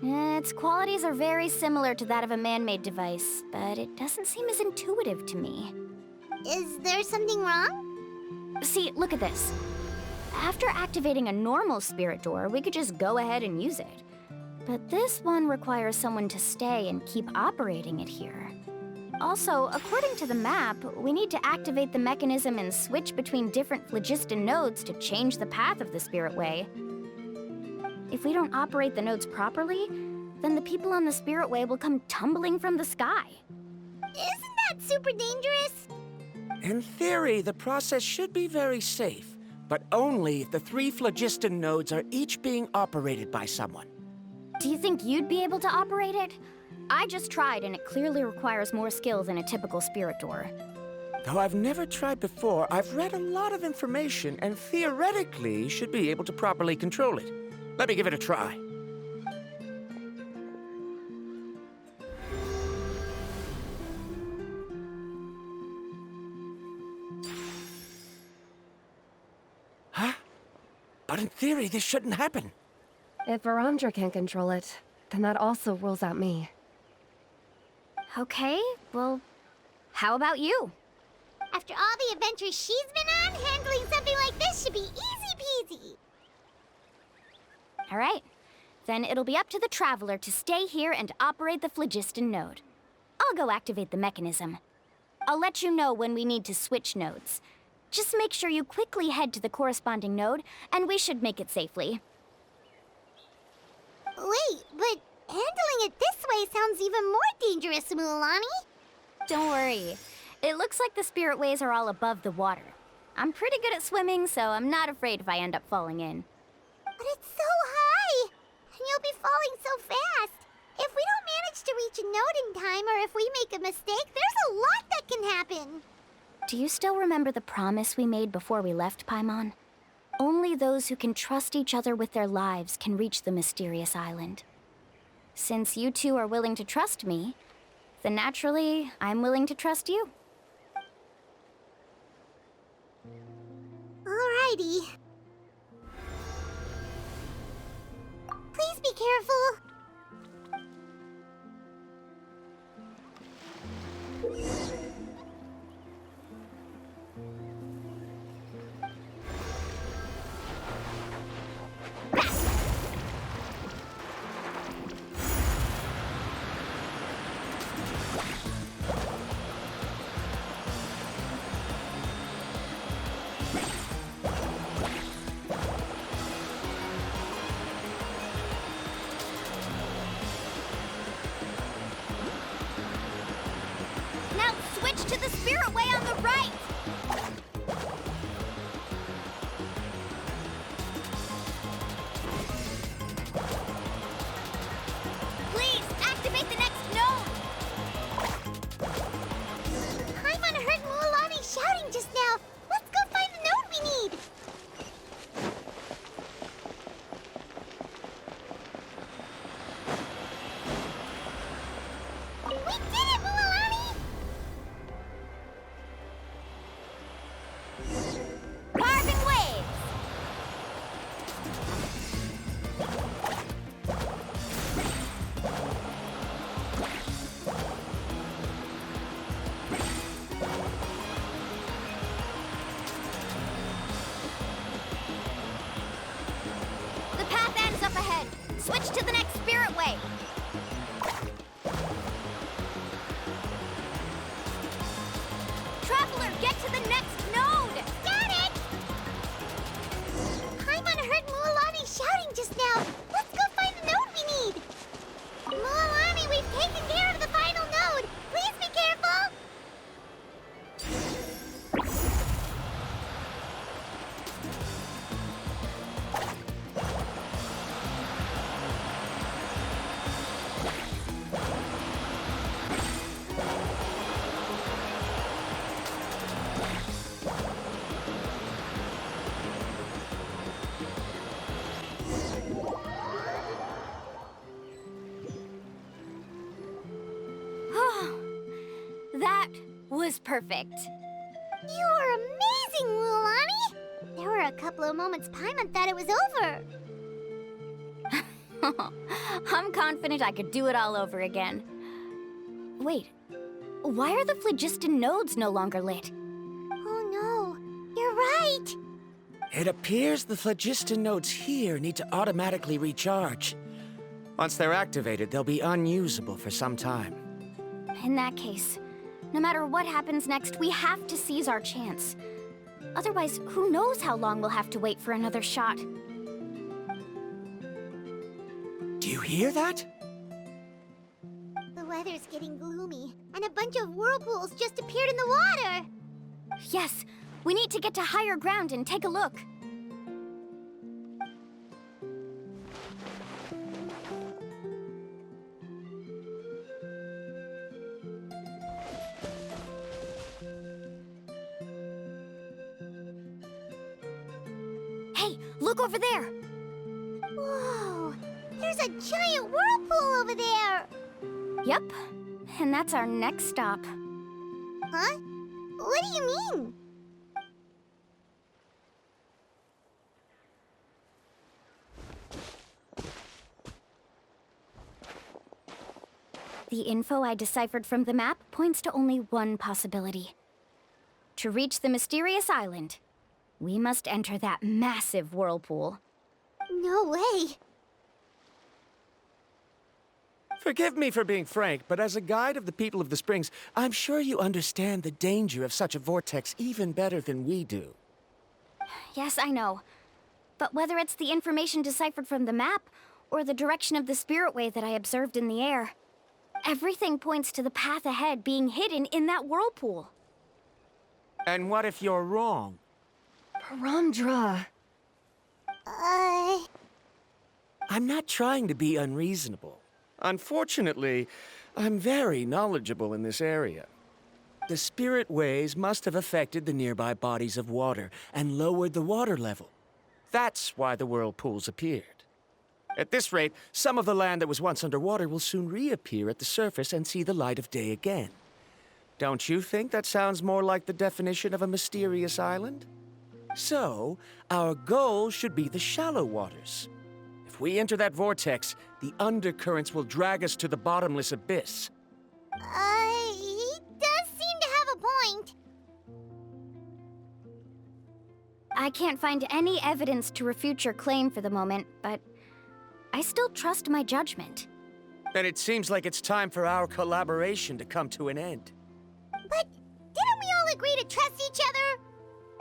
Its qualities are very similar to that of a man-made device, but it doesn't seem as intuitive to me.
Is there something wrong?
See, look at this. After activating a normal spirit door, we could just go ahead and use it. But this one requires someone to stay and keep operating it here. Also, according to the map, we need to activate the mechanism and switch between different phlogiston nodes to change the path of the Spirit Way. If we don't operate the nodes properly, then the people on the Spirit Way will come tumbling from the sky.
Isn't that super dangerous?
In theory, the process should be very safe, but only if the 3 phlogiston nodes are each being operated by someone.
Do you think you'd be able to operate it? I just tried, and it clearly requires more skill than a typical spirit door.
Though I've never tried before, I've read a lot of information and theoretically should be able to properly control it. Let me give it a try. Huh? But in theory, this shouldn't happen.
If Verandra can't control it, then that also rules out me.
Okay, well, how about you?
After all the adventures she's been on, handling something like this should be easy peasy.
All right, then it'll be up to the Traveler to stay here and operate the phlogiston node. I'll go activate the mechanism. I'll let you know when we need to switch nodes. Just make sure you quickly head to the corresponding node, and we should make it safely.
Wait, but handling it this way sounds even more dangerous, Mualani.
Don't worry. It looks like the spirit ways are all above the water. I'm pretty good at swimming, so I'm not afraid if I end up falling in.
But it's so high, and you'll be falling so fast. If we don't manage to reach a node in time, or if we make a mistake, there's a lot that can happen.
Do you still remember the promise we made before we left, Paimon? Only those who can trust each other with their lives can reach the mysterious island. Since you two are willing to trust me, then naturally, I'm willing to trust you.
Alrighty. Please be careful.
Now switch to the spirit way on the right!
We did it, Mualani!
Carving waves! The path ends up ahead. Switch to the next spirit way. Traveler, get to the next node!
Got it! Paimon heard Mualani shouting just now. Let's go find the node we need. Mualani, we've taken care of the final node. Please be careful.
That was perfect.
You are amazing, Mualani. There were a couple of moments Paimon thought it was over.
I'm confident I could do it all over again. Wait, why are the phlogiston nodes no longer lit?
Oh no, you're right.
It appears the phlogiston nodes here need to automatically recharge. Once they're activated, they'll be unusable for some time.
In that case, no matter what happens next, we have to seize our chance. Otherwise, who knows how long we'll have to wait for another shot.
Do you hear that?
The weather's getting gloomy, and a bunch of whirlpools just appeared in the water.
Yes, we need to get to higher ground and take a look. Hey, look over there!
Whoa, there's a giant whirlpool over there.
Yep, and that's our next stop.
Huh? What do you mean?
The info I deciphered from the map points to only one possibility. To reach the mysterious island, we must enter that massive whirlpool.
No way.
Forgive me for being frank, but as a guide of the people of the Springs, I'm sure you understand the danger of such a vortex even better than we do.
Yes, I know. But whether it's the information deciphered from the map, or the direction of the spirit wave that I observed in the air, everything points to the path ahead being hidden in that whirlpool.
And what if you're wrong?
Parandra.
I'm not trying to be unreasonable. Unfortunately, I'm very knowledgeable in this area. The spirit waves must have affected the nearby bodies of water and lowered the water level. That's why the whirlpools appeared. At this rate, some of the land that was once underwater will soon reappear at the surface and see the light of day again. Don't you think that sounds more like the definition of a mysterious island? So, our goal should be the shallow waters. If we enter that vortex, the undercurrents will drag us to the bottomless abyss.
He does seem to have a point.
I can't find any evidence to refute your claim for the moment, but I still trust my judgment.
Then it seems like it's time for our collaboration to come to an end.
But didn't we all agree to trust each other?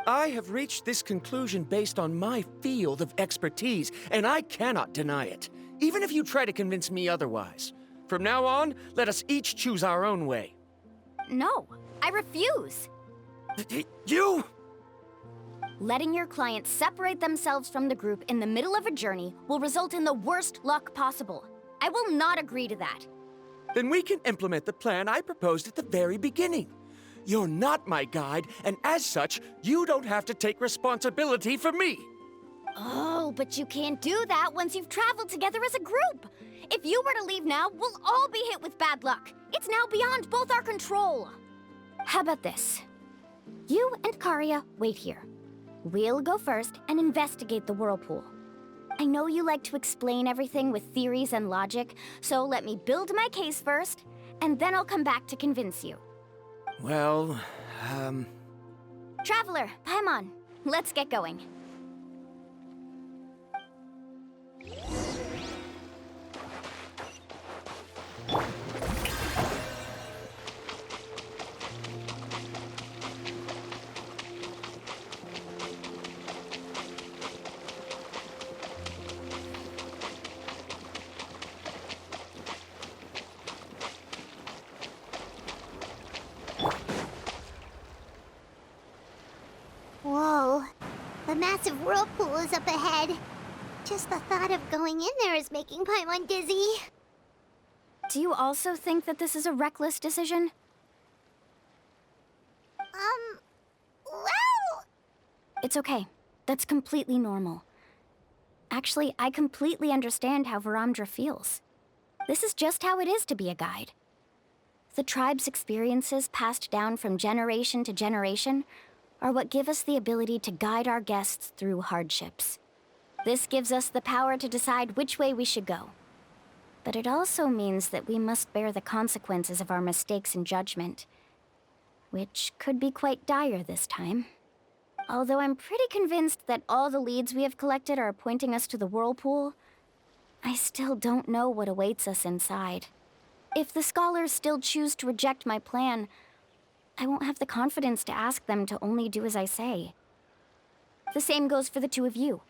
I have reached this conclusion based on my field of expertise, and I cannot deny it, even if you try to convince me otherwise. From now on, let us each choose our own way.
No, I refuse.
You!
Letting your clients separate themselves from the group in the middle of a journey will result in the worst luck possible. I will not agree to that.
Then we can implement the plan I proposed at the very beginning. You're not my guide, and as such, you don't have to take responsibility for me.
Oh, but you can't do that once you've traveled together as a group. If you were to leave now, we'll all be hit with bad luck. It's now beyond both our control. How about this? You and Karya wait here. We'll go first and investigate the whirlpool. I know you like to explain everything with theories and logic, so let me build my case first, and then I'll come back to convince you.
Well,
Traveler, Paimon, let's get going.
Whoa. The massive whirlpool is up ahead. Just the thought of going in there is making Paimon dizzy.
Do you also think that this is a reckless decision?
Well...
It's okay. That's completely normal. Actually, I completely understand how Varamdra feels. This is just how it is to be a guide. The tribe's experiences passed down from generation to generation are what give us the ability to guide our guests through hardships. This gives us the power to decide which way we should go. But it also means that we must bear the consequences of our mistakes and judgment, which could be quite dire this time. Although I'm pretty convinced that all the leads we have collected are pointing us to the whirlpool, I still don't know what awaits us inside. If the scholars still choose to reject my plan, I won't have the confidence to ask them to only do as I say. The same goes for the two of you.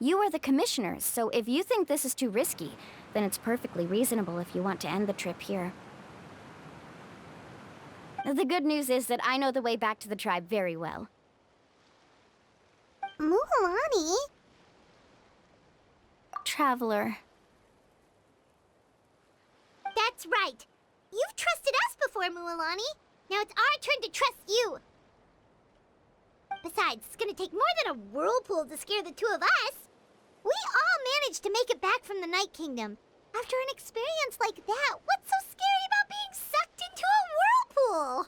You are the commissioners, so if you think this is too risky, then it's perfectly reasonable if you want to end the trip here. The good news is that I know the way back to the tribe very well.
Mualani?
Traveler.
That's right. You've trusted us before, Mualani. Now it's our turn to trust you. Besides, it's gonna take more than a whirlpool to scare the two of us. We all managed to make it back from the Night Kingdom. After an experience like that, what's so scary about being sucked into a whirlpool?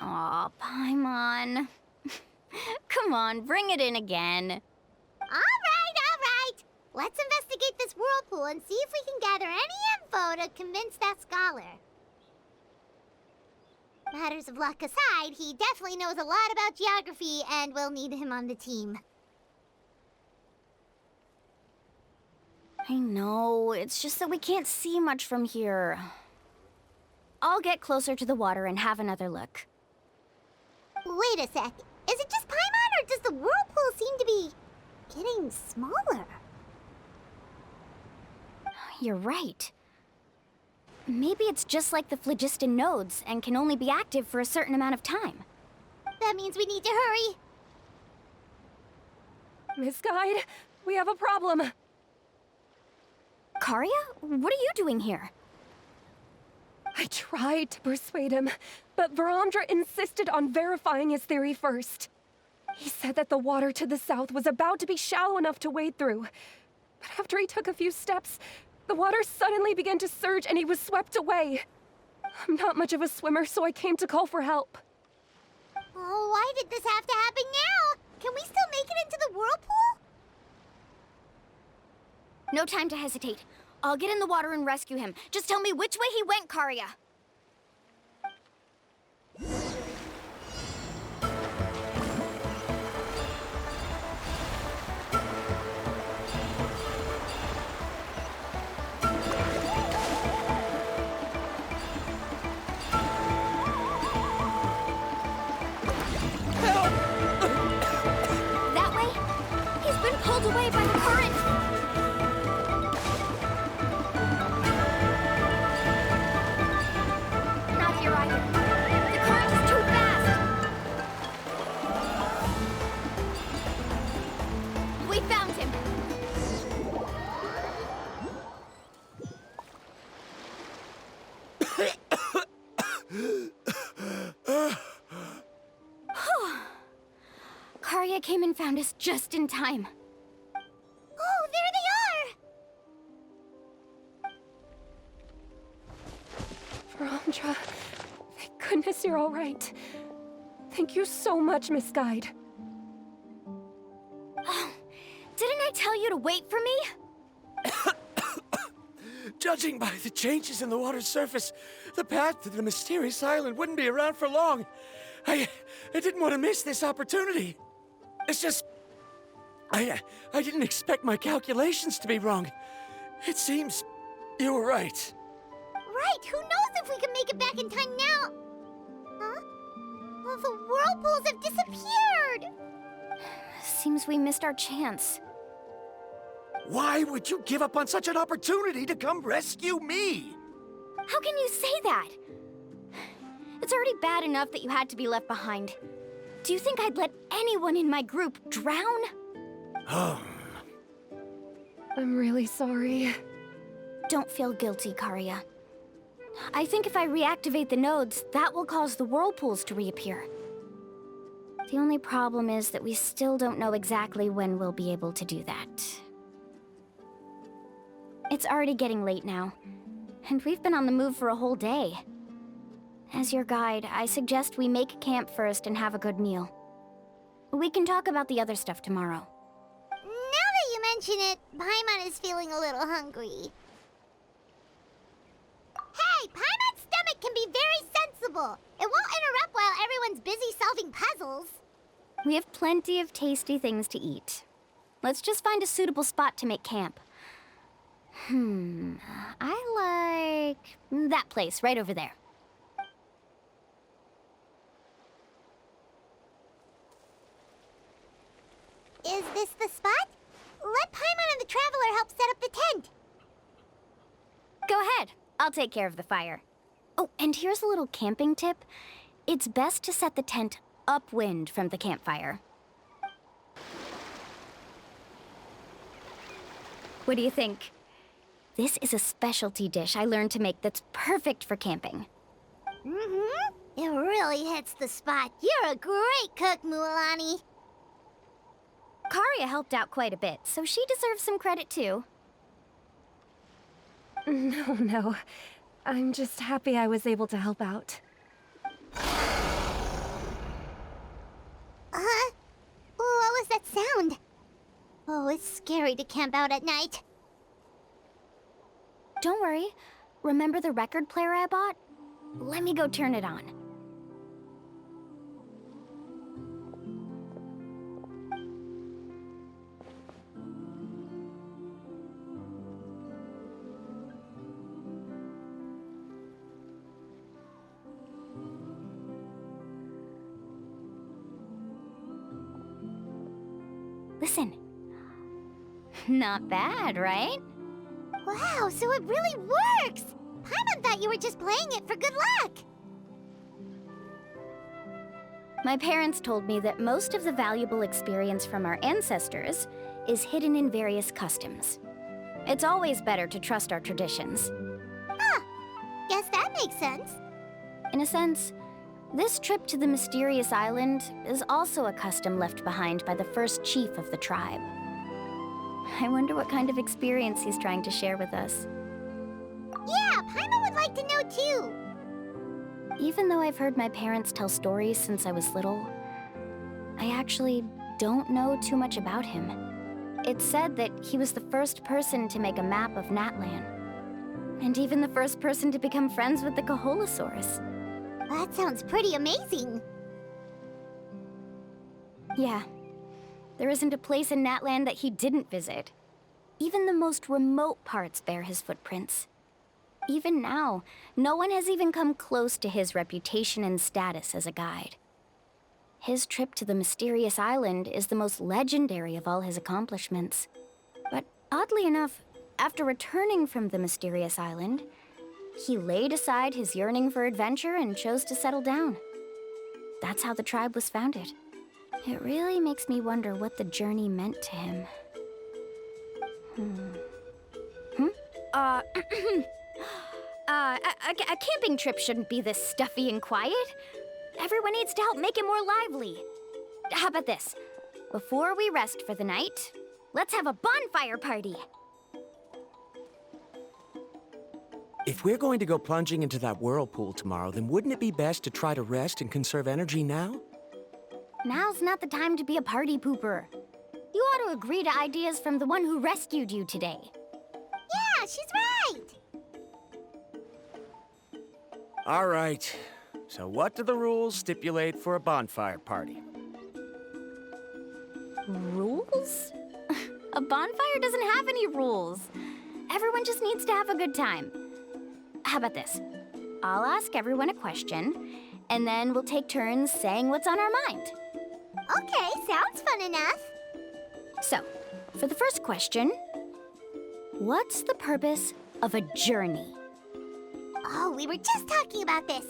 Aw, Paimon. Come on, bring it in again.
All right. Let's investigate this whirlpool and see if we can gather any info to convince that scholar. Matters of luck aside, he definitely knows a lot about geography, and we'll need him on the team.
I know, it's just that we can't see much from here. I'll get closer to the water and have another look.
Wait a sec. Is it just Paimon, or does the whirlpool seem to be getting smaller?
You're right. Maybe it's just like the phlogiston nodes and can only be active for a certain amount of time.
That means we need to hurry.
Miss Guide, we have a problem.
Karya? What are you doing here?
I tried to persuade him, but Varamdra insisted on verifying his theory first. He said that the water to the south was about to be shallow enough to wade through. But after he took a few steps, the water suddenly began to surge and he was swept away. I'm not much of a swimmer, so I came to call for help.
Oh, why did this have to happen now? Can we still make it into the whirlpool?
No time to hesitate. I'll get in the water and rescue him. Just tell me which way he went, Karya. That way? He's been pulled away by the current. Not here either. The current is too fast. We found him. Karya came and found us just in time.
Sandra, thank goodness you're all right. Thank you so much, Miss Guide.
Didn't I tell you to wait for me?
Judging by the changes in the water's surface, the path to the mysterious island wouldn't be around for long. I didn't want to miss this opportunity. It's just... I didn't expect my calculations to be wrong. It seems you were right.
Right, who knows if we can make it back in time now? Huh? Well, the whirlpools have disappeared!
Seems we missed our chance.
Why would you give up on such an opportunity to come rescue me?
How can you say that? It's already bad enough that you had to be left behind. Do you think I'd let anyone in my group drown?
I'm really sorry.
Don't feel guilty, Karia. I think if I reactivate the nodes, that will cause the whirlpools to reappear. The only problem is that we still don't know exactly when we'll be able to do that. It's already getting late now, and we've been on the move for a whole day. As your guide, I suggest we make camp first and have a good meal. We can talk about the other stuff tomorrow.
Now that you mention it, Paimon is feeling a little hungry. Hey, Paimon's stomach can be very sensible. It won't interrupt while everyone's busy solving puzzles.
We have plenty of tasty things to eat. Let's just find a suitable spot to make camp. I like that place right over there.
Is this the spot? Let Paimon and the Traveler help set up the tent.
Go ahead. I'll take care of the fire. Oh, and here's a little camping tip. It's best to set the tent upwind from the campfire. What do you think? This is a specialty dish I learned to make that's perfect for camping.
Mm-hmm. It really hits the spot. You're a great cook, Mualani.
Karia helped out quite a bit, so she deserves some credit too.
No. I'm just happy I was able to help out.
Huh? What was that sound? Oh, it's scary to camp out at night.
Don't worry. Remember the record player I bought? Let me go turn it on. Listen. Not bad, right?
Wow, so it really works! Paimon thought you were just playing it for good luck!
My parents told me that most of the valuable experience from our ancestors is hidden in various customs. It's always better to trust our traditions.
Huh. Guess that makes sense.
In a sense, this trip to the mysterious island is also a custom left behind by the first chief of the tribe. I wonder what kind of experience he's trying to share with us.
Yeah, Paimon would like to know too.
Even though I've heard my parents tell stories since I was little, I actually don't know too much about him. It's said that he was the first person to make a map of Natlan, and even the first person to become friends with the Kaholosaurus.
That sounds pretty amazing.
Yeah. There isn't a place in Natlan that he didn't visit. Even the most remote parts bear his footprints. Even now, no one has even come close to his reputation and status as a guide. His trip to the mysterious island is the most legendary of all his accomplishments. But oddly enough, after returning from the mysterious island, he laid aside his yearning for adventure and chose to settle down. That's how the tribe was founded. It really makes me wonder what the journey meant to him. A camping trip shouldn't be this stuffy and quiet. Everyone needs to help make it more lively. How about this? Before we rest for the night, let's have a bonfire party.
If we're going to go plunging into that whirlpool tomorrow, then wouldn't it be best to try to rest and conserve energy now?
Now's not the time to be a party pooper. You ought to agree to ideas from the one who rescued you today.
Yeah, she's right!
All right. So what do the rules stipulate for a bonfire party?
Rules? A bonfire doesn't have any rules. Everyone just needs to have a good time. How about this? I'll ask everyone a question, and then we'll take turns saying what's on our mind.
Okay, sounds fun enough.
So, for the first question, what's the purpose of a journey?
Oh, we were just talking about this.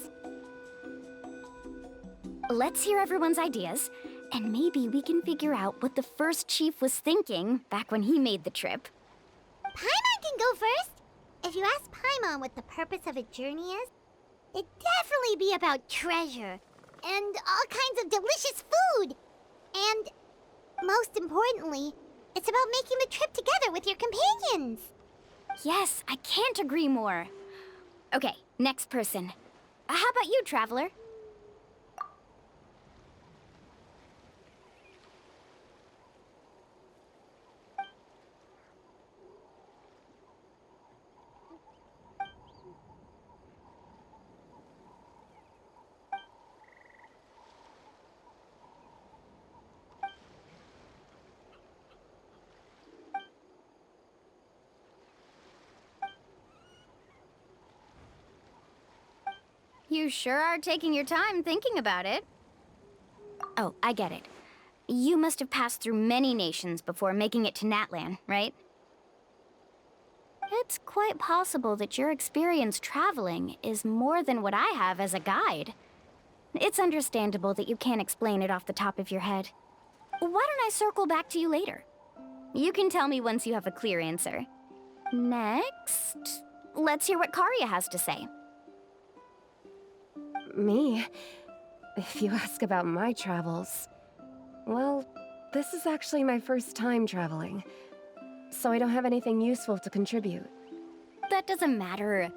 Let's hear everyone's ideas, and maybe we can figure out what the first chief was thinking back when he made the trip.
Paimon can go first. If you ask Paimon what the purpose of a journey is, it'd definitely be about treasure and all kinds of delicious food. And most importantly, it's about making the trip together with your companions.
Yes, I can't agree more. Okay, next person. How about you, Traveler? You sure are taking your time thinking about it. Oh, I get it. You must have passed through many nations before making it to Natlan, right? It's quite possible that your experience traveling is more than what I have as a guide. It's understandable that you can't explain it off the top of your head. Why don't I circle back to you later? You can tell me once you have a clear answer. Next, let's hear what Karya has to say.
Me? If you ask about my travels, well, this is actually my first time traveling, so I don't have anything useful to contribute.
That doesn't matter.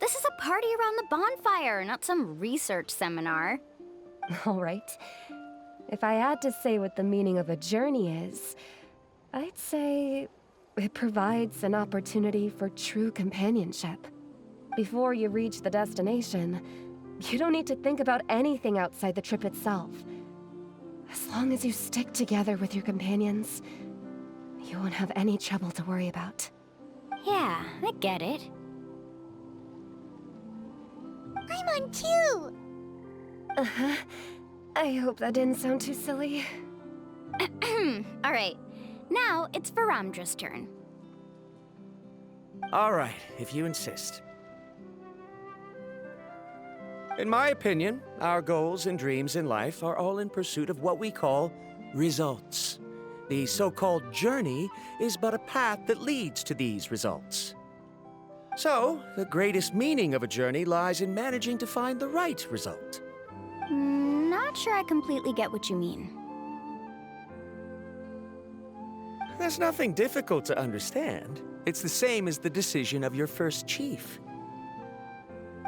This is a party around the bonfire, not some research seminar.
All right. If I had to say what the meaning of a journey is, I'd say it provides an opportunity for true companionship. Before you reach the destination, you don't need to think about anything outside the trip itself. As long as you stick together with your companions, you won't have any trouble to worry about.
Yeah, I get it.
I'm on too!
Uh-huh. I hope that didn't sound too silly.
All right, now it's Varamdra's turn.
All right, if you insist. In my opinion, our goals and dreams in life are all in pursuit of what we call results. The so-called journey is but a path that leads to these results. So, the greatest meaning of a journey lies in managing to find the right result.
Not sure I completely get what you mean.
There's nothing difficult to understand. It's the same as the decision of your first chief.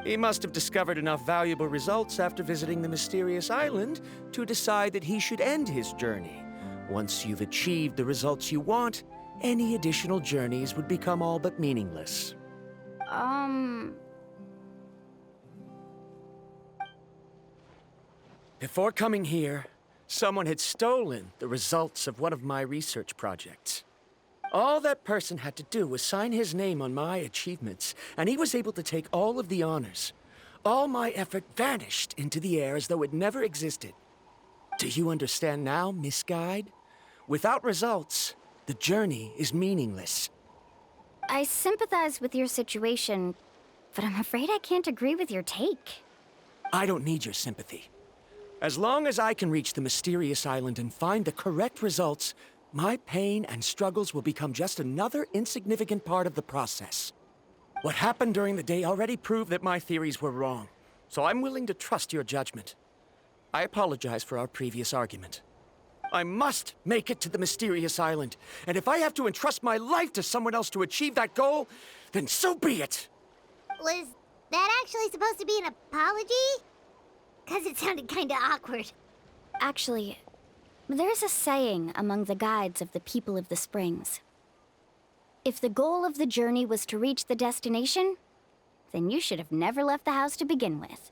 He must have discovered enough valuable results after visiting the mysterious island to decide that he should end his journey. Once you've achieved the results you want, any additional journeys would become all but meaningless. Before coming here, someone had stolen the results of one of my research projects. All that person had to do was sign his name on my achievements, and he was able to take all of the honors. All my effort vanished into the air as though it never existed. Do you understand now, Miss Guide? Without results, the journey is meaningless.
I sympathize with your situation, but I'm afraid I can't agree with your take.
I don't need your sympathy. As long as I can reach the mysterious island and find the correct results, my pain and struggles will become just another insignificant part of the process. What happened during the day already proved that my theories were wrong, so I'm willing to trust your judgment. I apologize for our previous argument. I must make it to the mysterious island, and if I have to entrust my life to someone else to achieve that goal, then so be it!
Was that actually supposed to be an apology? 'Cause it sounded kinda awkward.
Actually, there's a saying among the guides of the people of the springs. If the goal of the journey was to reach the destination, then you should have never left the house to begin with.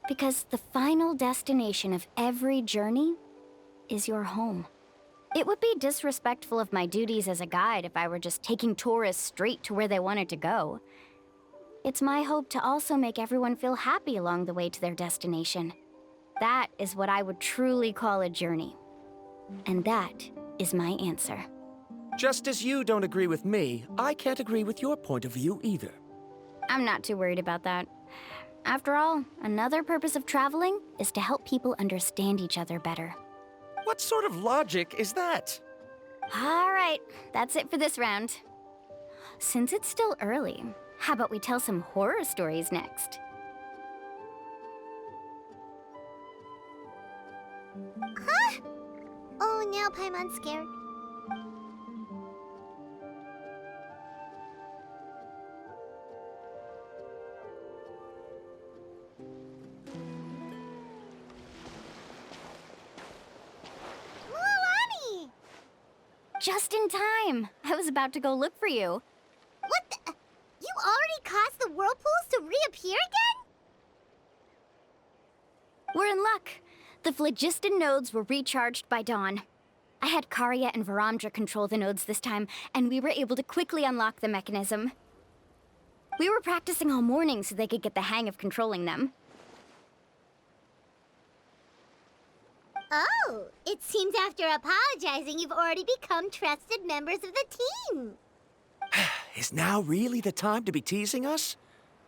Because the final destination of every journey is your home. It would be disrespectful of my duties as a guide if I were just taking tourists straight to where they wanted to go. It's my hope to also make everyone feel happy along the way to their destination. That is what I would truly call a journey. And that is my answer.
Just as you don't agree with me, I can't agree with your point of view either.
I'm not too worried about that. After all, another purpose of traveling is to help people understand each other better.
What sort of logic is that?
All right, that's it for this round. Since it's still early, how about we tell some horror stories next?
Huh? Oh, now Paimon's scared. Mualani!
Just in time! I was about to go look for you.
What the? You already caused the whirlpools to reappear again?
We're in luck. The phlogiston nodes were recharged by dawn. I had Karya and Varamdra control the nodes this time, and we were able to quickly unlock the mechanism. We were practicing all morning so they could get the hang of controlling them.
Oh, it seems after apologizing, you've already become trusted members of the team.
Is now really the time to be teasing us?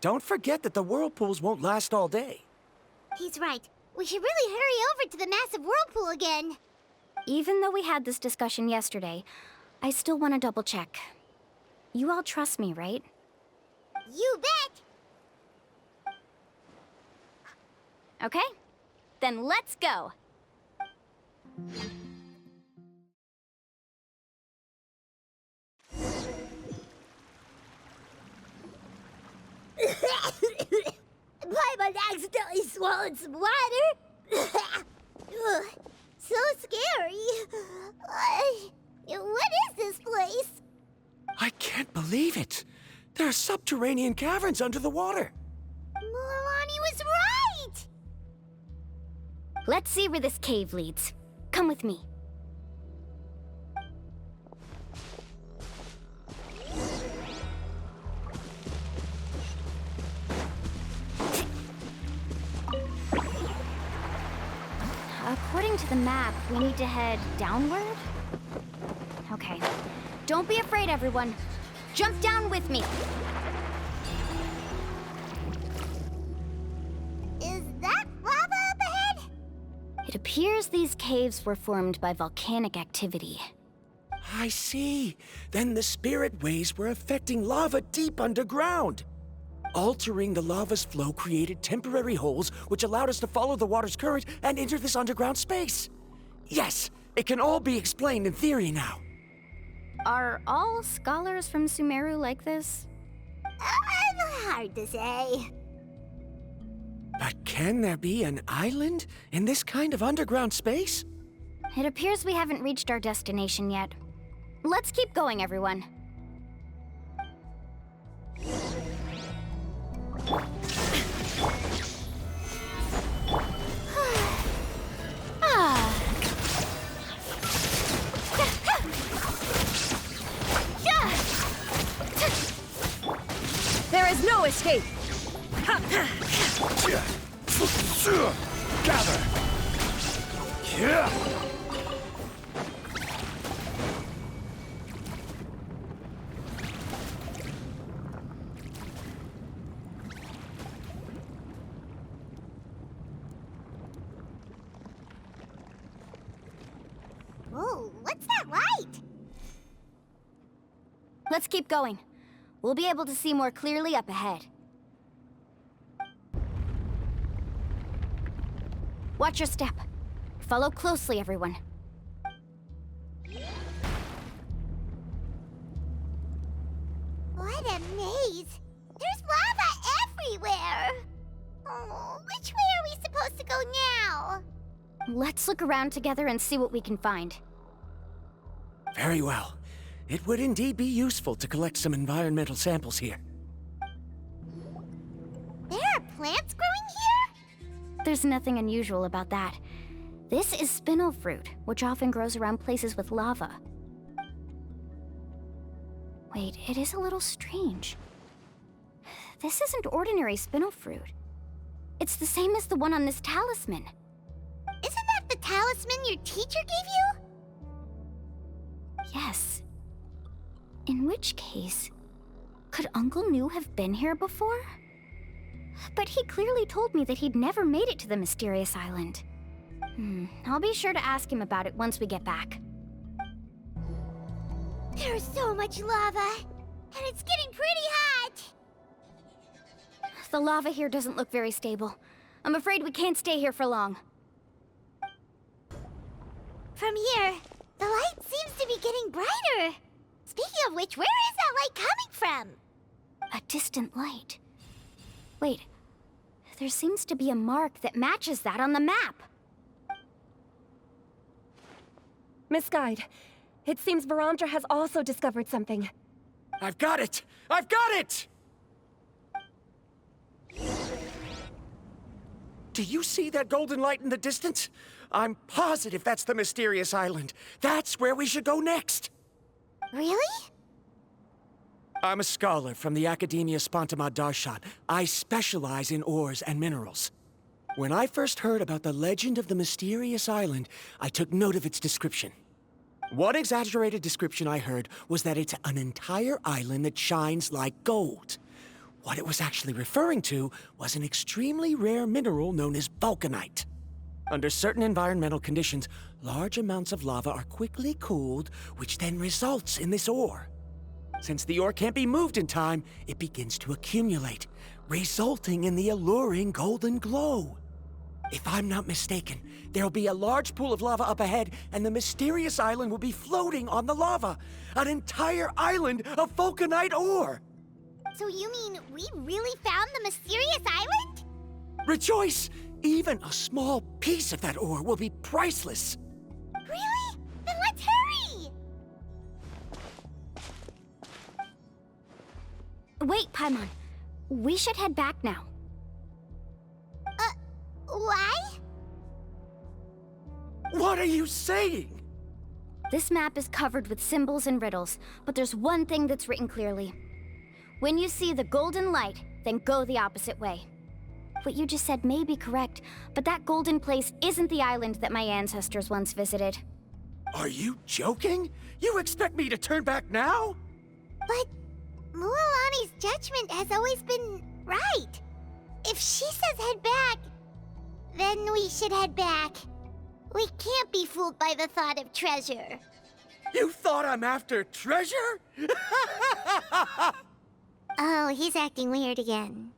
Don't forget that the whirlpools won't last all day.
He's right. We should really hurry over to the massive whirlpool again.
Even though we had this discussion yesterday, I still want to double check. You all trust me, right?
You bet!
Okay, then let's go.
Paimon accidentally swallowed some water. Ugh, so scary. What is this place?
I can't believe it. There are subterranean caverns under the water.
Mualani was right!
Let's see where this cave leads. Come with me. According to the map, we need to head downward? Okay. Don't be afraid, everyone. Jump down with me.
Is that lava up ahead?
It appears these caves were formed by volcanic activity.
I see. Then the spirit waves were affecting lava deep underground. Altering the lava's flow created temporary holes which allowed us to follow the water's current and enter this underground space. Yes, it can all be explained in theory now.
Are all scholars from Sumeru like this?
Hard to say.
But can there be an island in this kind of underground space?
It appears we haven't reached our destination yet. Let's keep going, everyone.
There is no escape!
Gather! Yeah!
Whoa, what's that light?
Let's keep going. We'll be able to see more clearly up ahead. Watch your step. Follow closely, everyone.
What a maze! There's lava Which way are we supposed to go now?
Let's look around together and see what we can find.
Very well. It would indeed be useful to collect some environmental samples here.
There are plants growing here?
There's nothing unusual about that. This is spinel fruit, which often grows around places with lava. Wait, it is a little strange. This isn't ordinary spinel fruit. It's the same as the one on this talisman.
Isn't that the talisman your teacher gave you?
Yes. In which case, could Uncle New have been here before? But he clearly told me that he'd never made it to the mysterious island. I'll be sure to ask him about it once we get back.
There's so much lava, and it's getting pretty hot.
The lava here doesn't look very stable. I'm afraid we can't stay here for long.
From here, the light seems to be getting brighter. Speaking of which, where is that light coming from?
A distant light. Wait, there seems to be a mark that matches that on the map.
Miss Guide, it seems Varamdra has also discovered something.
I've got it! I've got it! Do you see that golden light in the distance? I'm positive that's the mysterious island. That's where we should go next.
Really?
I'm a scholar from the Academia Spontima Darshan. I specialize in ores and minerals. When I first heard about the legend of the mysterious island, I took note of its description. One exaggerated description I heard was that it's an entire island that shines like gold. What it was actually referring to was an extremely rare mineral known as vulcanite. Under certain environmental conditions, large amounts of lava are quickly cooled, which then results in this ore. Since the ore can't be moved in time, it begins to accumulate, resulting in the alluring golden glow. If I'm not mistaken, there'll be a large pool of lava up ahead, and the mysterious island will be floating on the lava. An entire island of vulcanite ore!
So you mean we really found the mysterious island?
Rejoice! Even a small piece of that ore will be priceless.
Really? Then let's hurry!
Wait, Paimon. We should head back now.
Why?
What are you saying?
This map is covered with symbols and riddles, but there's one thing that's written clearly. When you see the golden light, then go the opposite way. What you just said may be correct, but that golden place isn't the island that my ancestors once visited.
Are you joking? You expect me to turn back now?
But Mualani's judgment has always been right. If she says head back, then we should head back. We can't be fooled by the thought of treasure.
You thought I'm after treasure?
Oh, he's acting weird again.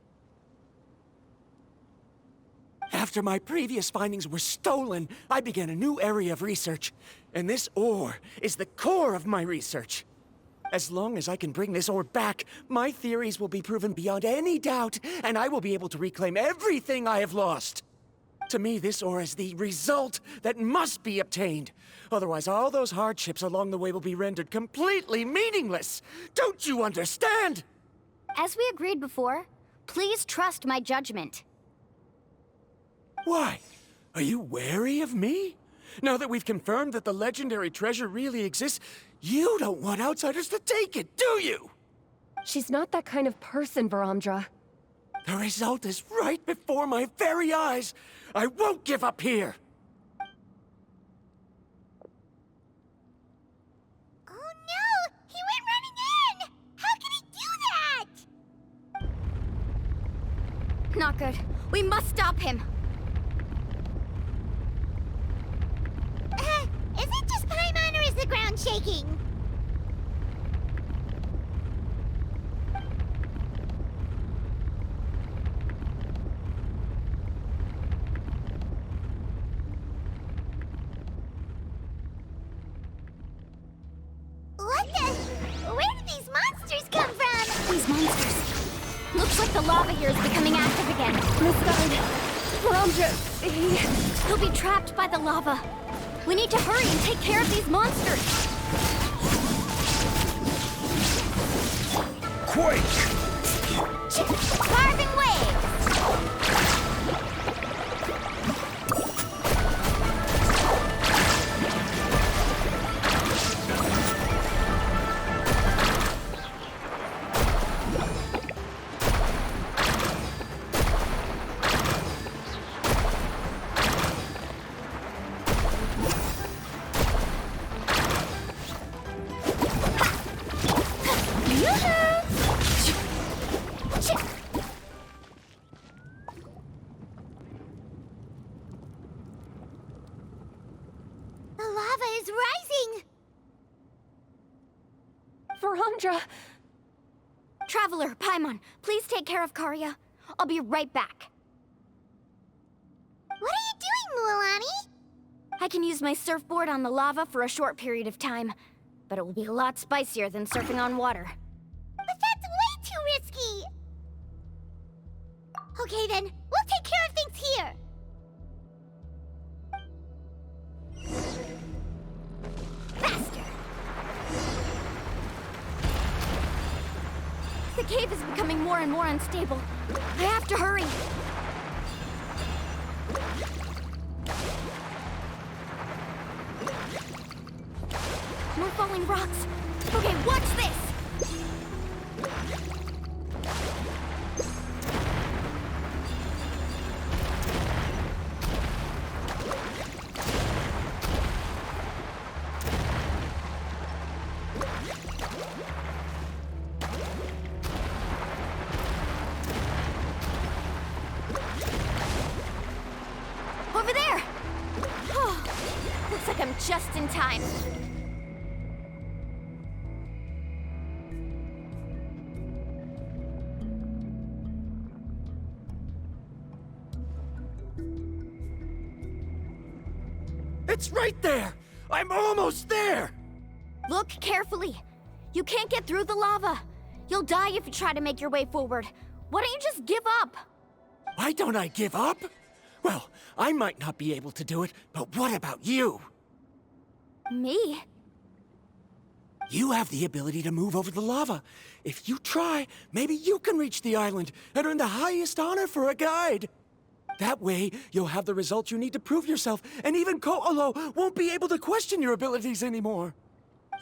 After my previous findings were stolen, I began a new area of research. And this ore is the core of my research. As long as I can bring this ore back, my theories will be proven beyond any doubt, and I will be able to reclaim everything I have lost. To me, this ore is the result that must be obtained. Otherwise, all those hardships along the way will be rendered completely meaningless. Don't you understand?
As we agreed before, please trust my judgment.
Why? Are you wary of me? Now that we've confirmed that the legendary treasure really exists, you don't want outsiders to take it, do you?
She's not that kind of person, Varamdra.
The result is right before my very eyes. I won't give up here.
Oh no! He went running in! How can he do that?
Not good. We must stop him.
Is it just Paimon or is the ground shaking? What the? Where did these monsters come from?
These monsters. Looks like the lava here is becoming active again.
Miss Guide,
He'll be trapped by the lava. We need to hurry and take care of these monsters.
Quake!
Carving waves! The lava is rising!
Verandra!
Traveler, Paimon, please take care of Karya. I'll be right back.
What are you doing, Mualani?
I can use my surfboard on the lava for a short period of time, but it will be a lot spicier than surfing on water.
But that's way too risky! Okay then, we'll take care of things here! Faster!
The cave is becoming more and more unstable. I have to hurry. More falling rocks. Okay, watch this! Over there! Oh, looks like I'm just in time.
It's right there! I'm almost there!
Look carefully. You can't get through the lava. You'll die if you try to make your way forward. Why don't you just give up?
Why don't I give up? Well, I might not be able to do it, but what about you?
Me?
You have the ability to move over the lava. If you try, maybe you can reach the island and earn the highest honor for a guide. That way, you'll have the results you need to prove yourself, and even Ko'olo won't be able to question your abilities anymore.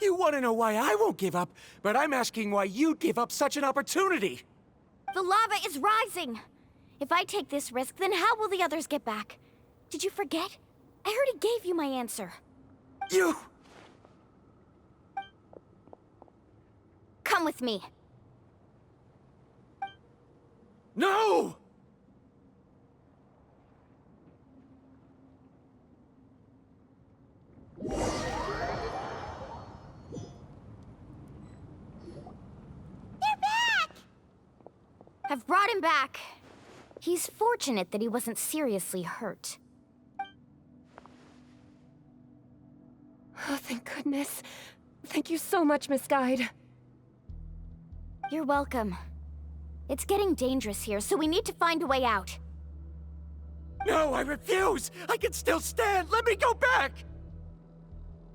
You want to know why I won't give up, but I'm asking why you'd give up such an opportunity.
The lava is rising. If I take this risk, then how will the others get back? Did you forget? I already gave you my answer.
You...
Come with me.
No!
I've brought him back. He's fortunate that he wasn't seriously hurt.
Oh, thank goodness. Thank you so much, Miss Guide.
You're welcome. It's getting dangerous here, so we need to find a way out.
No, I refuse! I can still stand! Let me go back!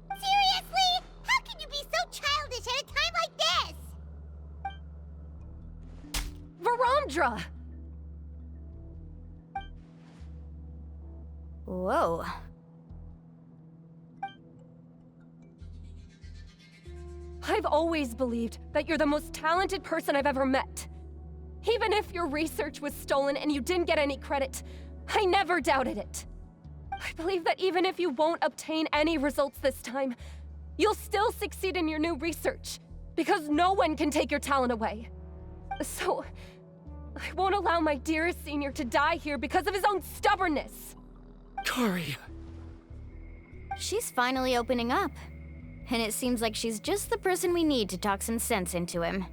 Seriously? How can you be so childish at a time like this?
Verandra!
Whoa.
I've always believed that you're the most talented person I've ever met. Even if your research was stolen and you didn't get any credit, I never doubted it. I believe that even if you won't obtain any results this time, you'll still succeed in your new research, because no one can take your talent away. So, I won't allow my dearest senior to die here because of his own stubbornness.
Karya.
She's finally opening up. And it seems like she's just the person we need to talk some sense into him.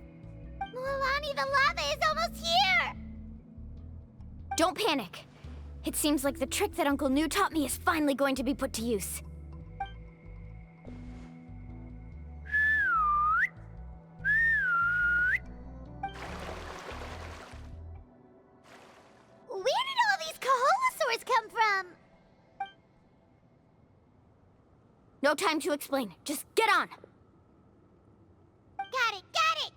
Mualani, the lava is almost here!
Don't panic. It seems like the trick that Uncle New taught me is finally going to be put to use.
Where did all these Kaholosaurs
No time to explain. Just get on.
Got it, got it!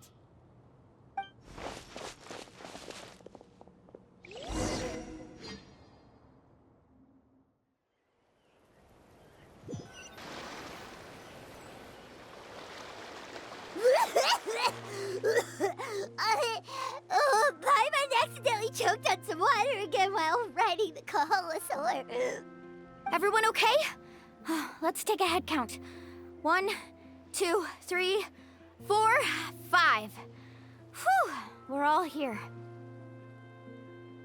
Paimon accidentally choked on some water again while riding the Kaholasaur.
Everyone okay? Let's take a head count. 1, 2, 3, 4, 5. Whew, we're all here.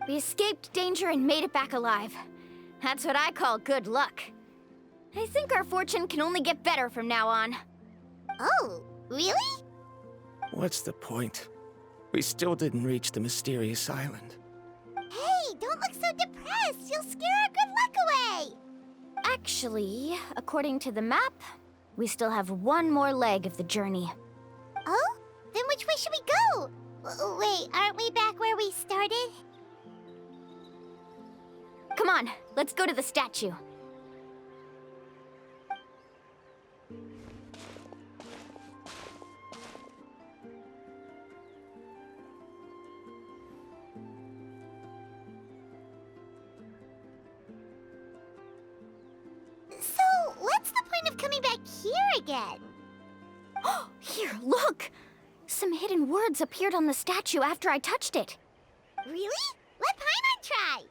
We escaped danger and made it back alive. That's what I call good luck. I think our fortune can only get better from now on.
Oh, really?
What's the point? We still didn't reach the mysterious island.
Hey, don't look so depressed. You'll scare our good luck away.
Actually, according to the map, we still have one more leg of the journey.
Oh? Then which way should we go? Wait, aren't we back where we started?
Come on, let's go to the statue.
So, what's the point of coming back here again?
Here, look! Some hidden words appeared on the statue after I touched it.
Really? Let Paimon try.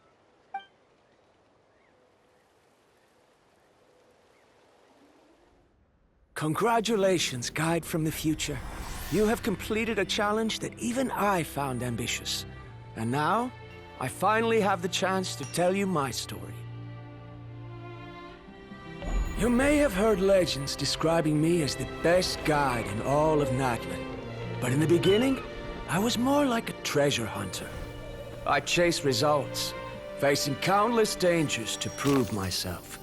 Congratulations, guide from the future. You have completed a challenge that even I found ambitious. And now, I finally have the chance to tell you my story. You may have heard legends describing me as the best guide in all of Natlan. But in the beginning, I was more like a treasure hunter. I chased results, facing countless dangers to prove myself.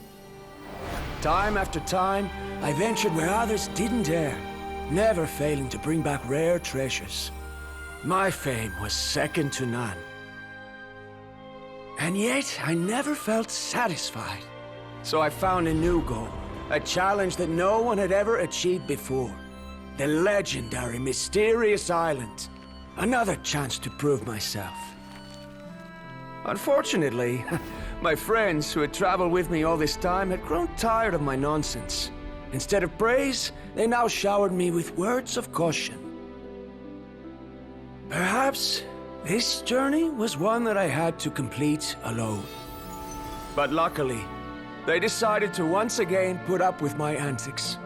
Time after time, I ventured where others didn't dare, never failing to bring back rare treasures. My fame was second to none. And yet, I never felt satisfied. So I found a new goal, a challenge that no one had ever achieved before. The legendary Mysterious Island. Another chance to prove myself. Unfortunately, my friends who had traveled with me all this time had grown tired of my nonsense. Instead of praise, they now showered me with words of caution. Perhaps this journey was one that I had to complete alone. But luckily, they decided to once again put up with my antics.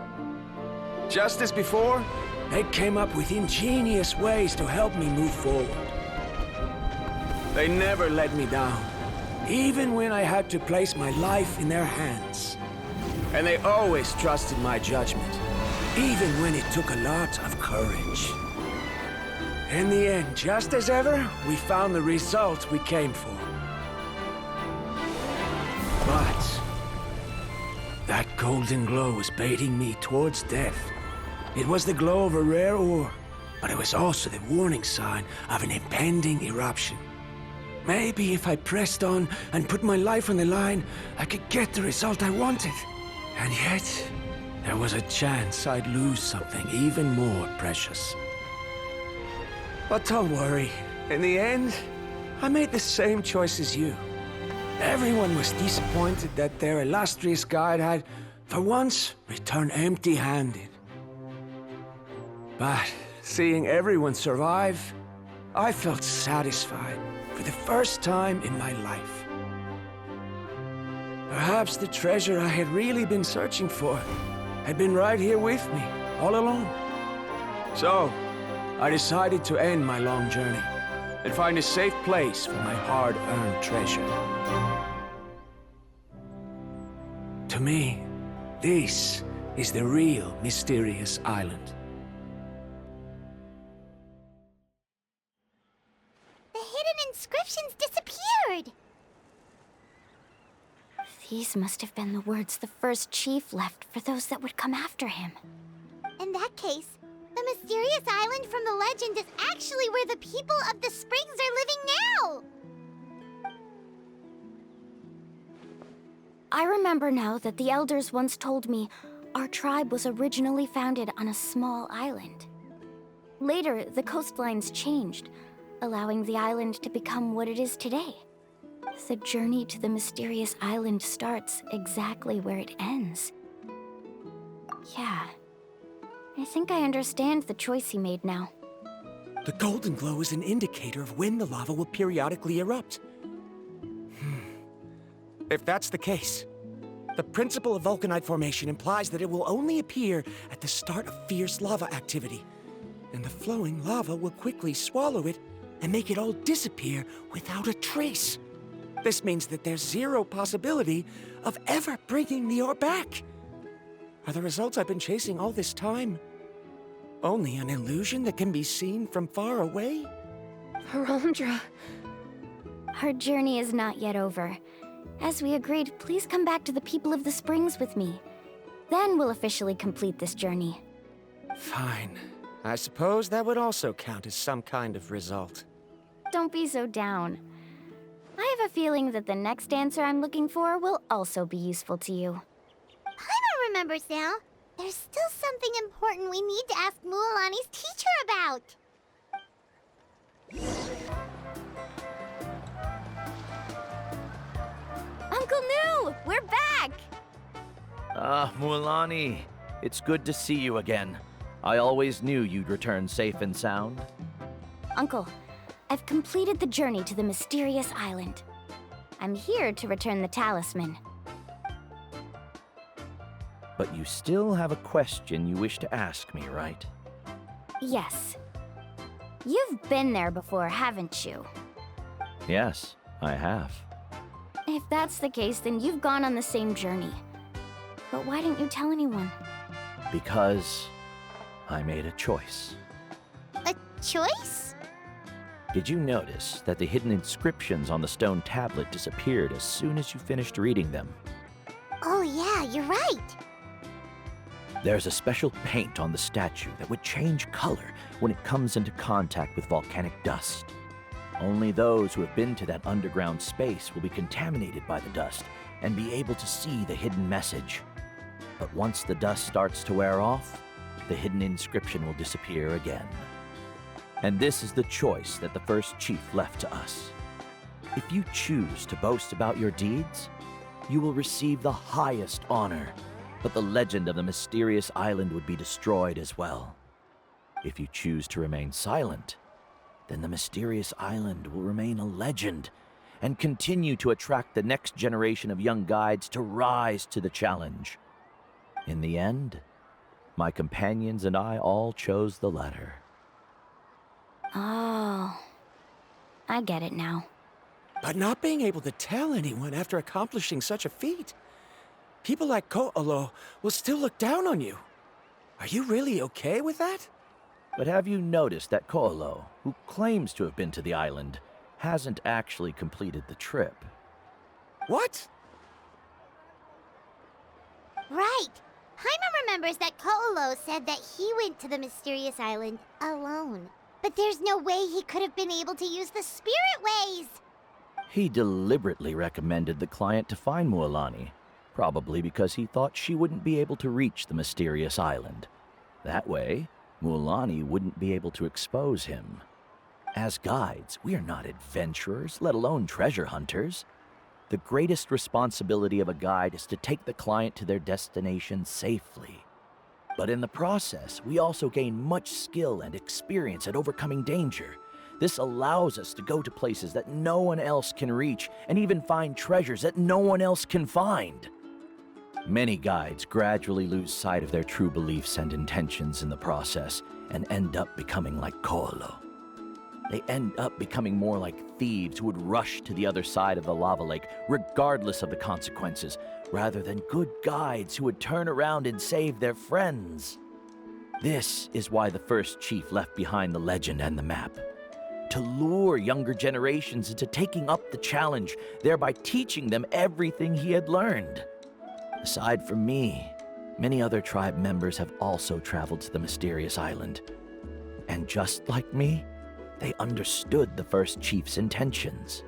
Just as before, they came up with ingenious ways to help me move forward. They never let me down, even when I had to place my life in their hands. And they always trusted my judgment, even when it took a lot of courage. In the end, just as ever, we found the result we came for. But that golden glow was baiting me towards death. It was the glow of a rare ore, but it was also the warning sign of an impending eruption. Maybe if I pressed on and put my life on the line, I could get the result I wanted. And yet, there was a chance I'd lose something even more precious. But don't worry. In the end, I made the same choice as you. Everyone was disappointed that their illustrious guide had, for once, returned empty-handed. But seeing everyone survive, I felt satisfied for the first time in my life. Perhaps the treasure I had really been searching for had been right here with me, all along. So, I decided to end my long journey and find a safe place for my hard-earned treasure. To me, this is the real Mysterious Island.
The hidden inscriptions disappeared!
These must have been the words the first chief left for those that would come after him.
In that case, the mysterious island from the legend is actually where the people of the springs are living now!
I remember now that the elders once told me our tribe was originally founded on a small island. Later, the coastlines changed, allowing the island to become what it is today. The journey to the mysterious island starts exactly where it ends. Yeah. I think I understand the choice he made now.
The golden glow is an indicator of when the lava will periodically erupt. If that's the case, the principle of vulcanite formation implies that it will only appear at the start of fierce lava activity, and the flowing lava will quickly swallow it and make it all disappear without a trace. This means that there's zero possibility of ever bringing the ore back. Are the results I've been chasing all this time only an illusion that can be seen from far away?
Arandra.
Our journey is not yet over. As we agreed, please come back to the People of the Springs with me. Then we'll officially complete this journey.
Fine. I suppose that would also count as some kind of result.
Don't be so down. I have a feeling that the next answer I'm looking for will also be useful to you.
Pyro remembers now. There's still something important we need to ask Mualani's teacher about.
Uncle New! We're back!
Mualani, it's good to see you again. I always knew you'd return safe and sound.
Uncle, I've completed the journey to the mysterious island. I'm here to return the talisman.
But you still have a question you wish to ask me, right?
Yes. You've been there before, haven't you?
Yes, I have.
If that's the case, then you've gone on the same journey. But why didn't you tell anyone?
Because I made a choice.
A choice?
Did you notice that the hidden inscriptions on the stone tablet disappeared as soon as you finished reading them?
Oh yeah, you're right.
There's a special paint on the statue that would change color when it comes into contact with volcanic dust. Only those who have been to that underground space will be contaminated by the dust and be able to see the hidden message. But once the dust starts to wear off, the hidden inscription will disappear again. And this is the choice that the first chief left to us. If you choose to boast about your deeds, you will receive the highest honor, but the legend of the mysterious island would be destroyed as well. If you choose to remain silent, then the mysterious island will remain a legend and continue to attract the next generation of young guides to rise to the challenge. In the end, my companions and I all chose the latter.
Oh, I get it now.
But not being able to tell anyone after accomplishing such a feat. People like Ko'olo will still look down on you. Are you really okay with that?
But have you noticed that Ko'olo, who claims to have been to the island, hasn't actually completed the trip?
What?
Right. Paimon remembers that Ko'olo said that he went to the mysterious island alone. But there's no way he could have been able to use the spirit ways.
He deliberately recommended the client to find Mualani, probably because he thought she wouldn't be able to reach the mysterious island. That way, Mualani wouldn't be able to expose him. As guides, we are not adventurers, let alone treasure hunters. The greatest responsibility of a guide is to take the client to their destination safely. But in the process, we also gain much skill and experience at overcoming danger. This allows us to go to places that no one else can reach, and even find treasures that no one else can find. Many guides gradually lose sight of their true beliefs and intentions in the process, and end up becoming like Ko'olo. They end up becoming more like thieves who would rush to the other side of the lava lake, regardless of the consequences, rather than good guides who would turn around and save their friends. This is why the first chief left behind the legend and the map. To lure younger generations into taking up the challenge, thereby teaching them everything he had learned. Aside from me, many other tribe members have also traveled to the mysterious island. And just like me, they understood the first chief's intentions.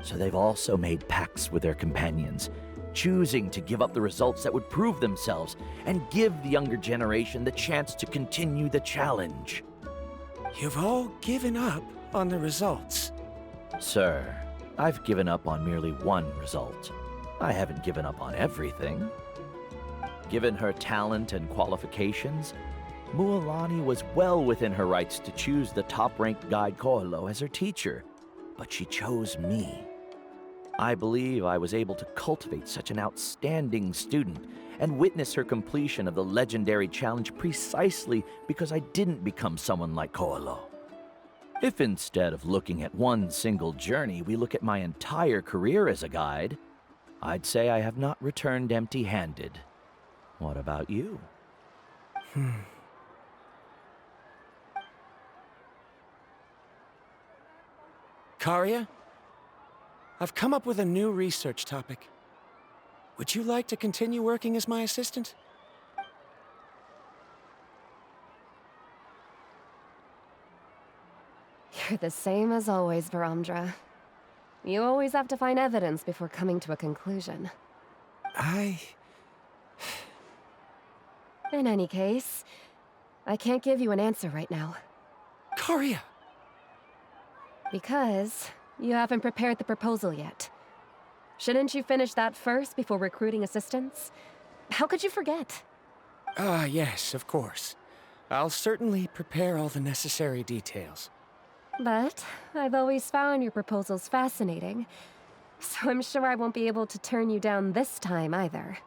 So they've also made pacts with their companions, choosing to give up the results that would prove themselves and give the younger generation the chance to continue the challenge.
You've all given up on the results.
Sir, I've given up on merely one result. I haven't given up on everything. Given her talent and qualifications, Mualani was well within her rights to choose the top-ranked guide Koalo as her teacher, but she chose me. I believe I was able to cultivate such an outstanding student and witness her completion of the legendary challenge precisely because I didn't become someone like Koalo. If instead of looking at one single journey, we look at my entire career as a guide, I'd say I have not returned empty-handed. What about you?
Karia, I've come up with a new research topic. Would you like to continue working as my assistant?
You're the same as always, Varamdra. You always have to find evidence before coming to a conclusion. In any case, I can't give you an answer right now.
Karia!
Because you haven't prepared the proposal yet. Shouldn't you finish that first before recruiting assistants? How could you forget?
Yes, of course. I'll certainly prepare all the necessary details.
But I've always found your proposals fascinating, so I'm sure I won't be able to turn you down this time either.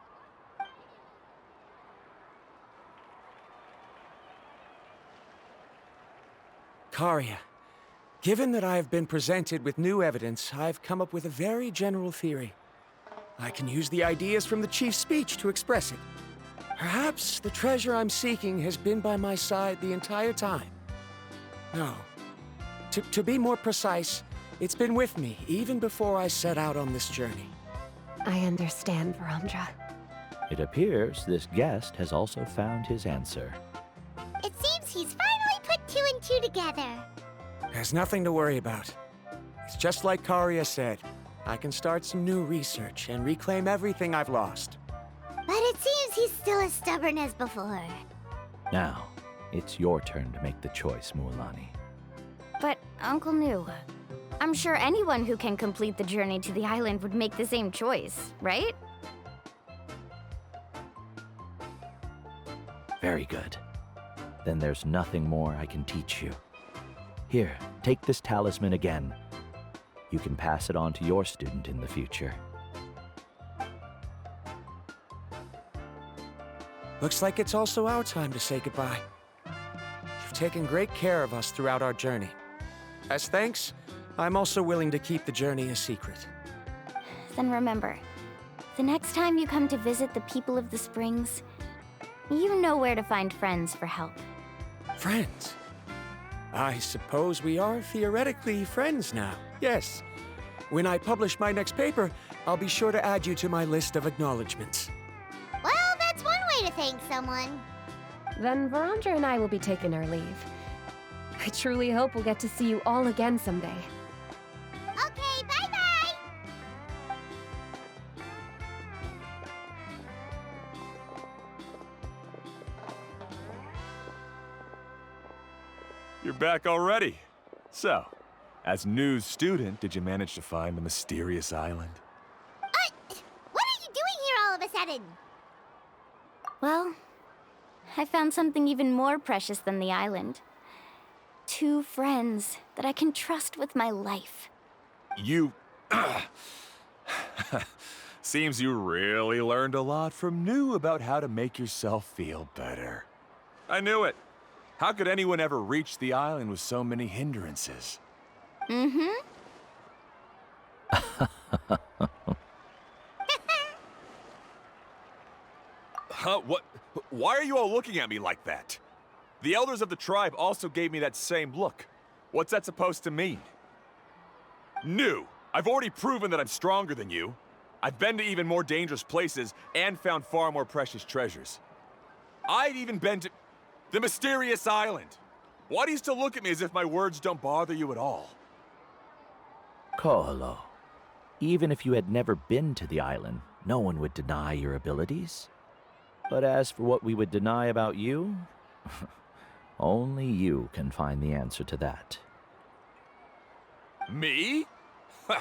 Karia, given that I have been presented with new evidence, I've come up with a very general theory. I can use the ideas from the Chief's speech to express it. Perhaps the treasure I'm seeking has been by my side the entire time. No. To be more precise, it's been with me even before I set out on this journey.
I understand, Varamdra.
It appears this guest has also found his answer.
It seems he's finally put two and two together.
There's nothing to worry about. It's just like Karia said. I can start some new research and reclaim everything I've lost.
But it seems he's still as stubborn as before.
Now, it's your turn to make the choice, Mualani.
But, Uncle Nu, I'm sure anyone who can complete the journey to the island would make the same choice, right?
Very good. Then there's nothing more I can teach you. Here, take this talisman again. You can pass it on to your student in the future.
Looks like it's also our time to say goodbye. You've taken great care of us throughout our journey. As thanks, I'm also willing to keep the journey a secret.
Then remember, the next time you come to visit the people of the Springs, you know where to find friends for help.
Friends? I suppose we are theoretically friends now. Yes. When I publish my next paper, I'll be sure to add you to my list of acknowledgements.
Well, that's one way to thank someone.
Then Varamdra and I will be taking our leave. I truly hope we'll get to see you all again someday.
Okay, bye-bye!
You're back already. So, as news student, did you manage to find the mysterious island?
What are you doing here all of a sudden?
Well, I found something even more precious than the island. 2 friends that I can trust with my life.
You... Seems you really learned a lot from New about how to make yourself feel better. I knew it. How could anyone ever reach the island with so many hindrances?
Mm-hmm.
Huh? What? Why are you all looking at me like that? The elders of the tribe also gave me that same look. What's that supposed to mean? New! I've already proven that I'm stronger than you. I've been to even more dangerous places and found far more precious treasures. I've even been to the mysterious island. Why do you still look at me as if my words don't bother you at all?
Koalo, Even if you had never been to the island, no one would deny your abilities. But as for what we would deny about you, only you can find the answer to that.
Me?
So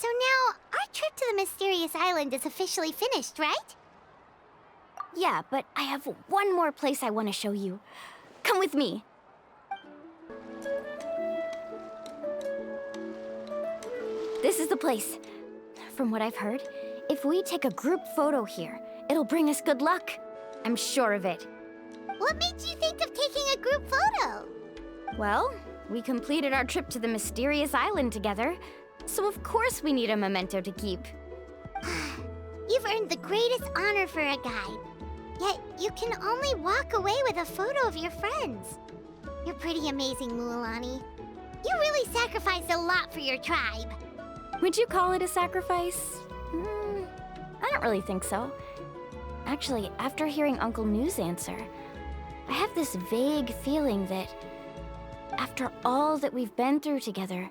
now, our trip to the mysterious island is officially finished, right?
Yeah, but I have one more place I want to show you. Come with me. This is the place. From what I've heard, if we take a group photo here, it'll bring us good luck. I'm sure of it.
What made you think of taking a group photo?
Well, we completed our trip to the mysterious island together, so of course we need a memento to keep.
You've earned the greatest honor for a guide. Yet, you can only walk away with a photo of your friends. You're pretty amazing, Mualani. You really sacrificed a lot for your tribe.
Would you call it a sacrifice? I don't really think so. Actually, after hearing Uncle New's answer, I have this vague feeling that after all that we've been through together,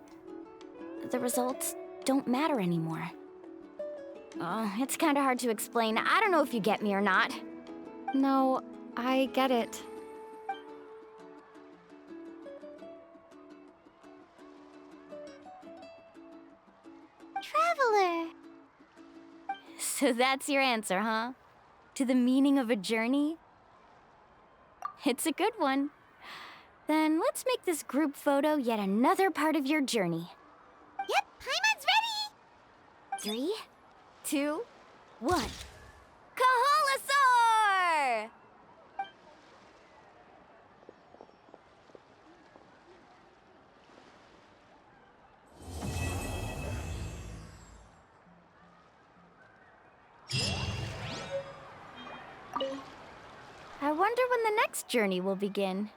the results don't matter anymore. It's kind of hard to explain. I don't know if you get me or not.
No, I get it.
Traveler.
So that's your answer, huh? To the meaning of a journey? It's a good one. Then let's make this group photo yet another part of your journey.
Yep, Paimon's ready!
3, 2, 1. Kaholasaur! I wonder when the next journey will begin.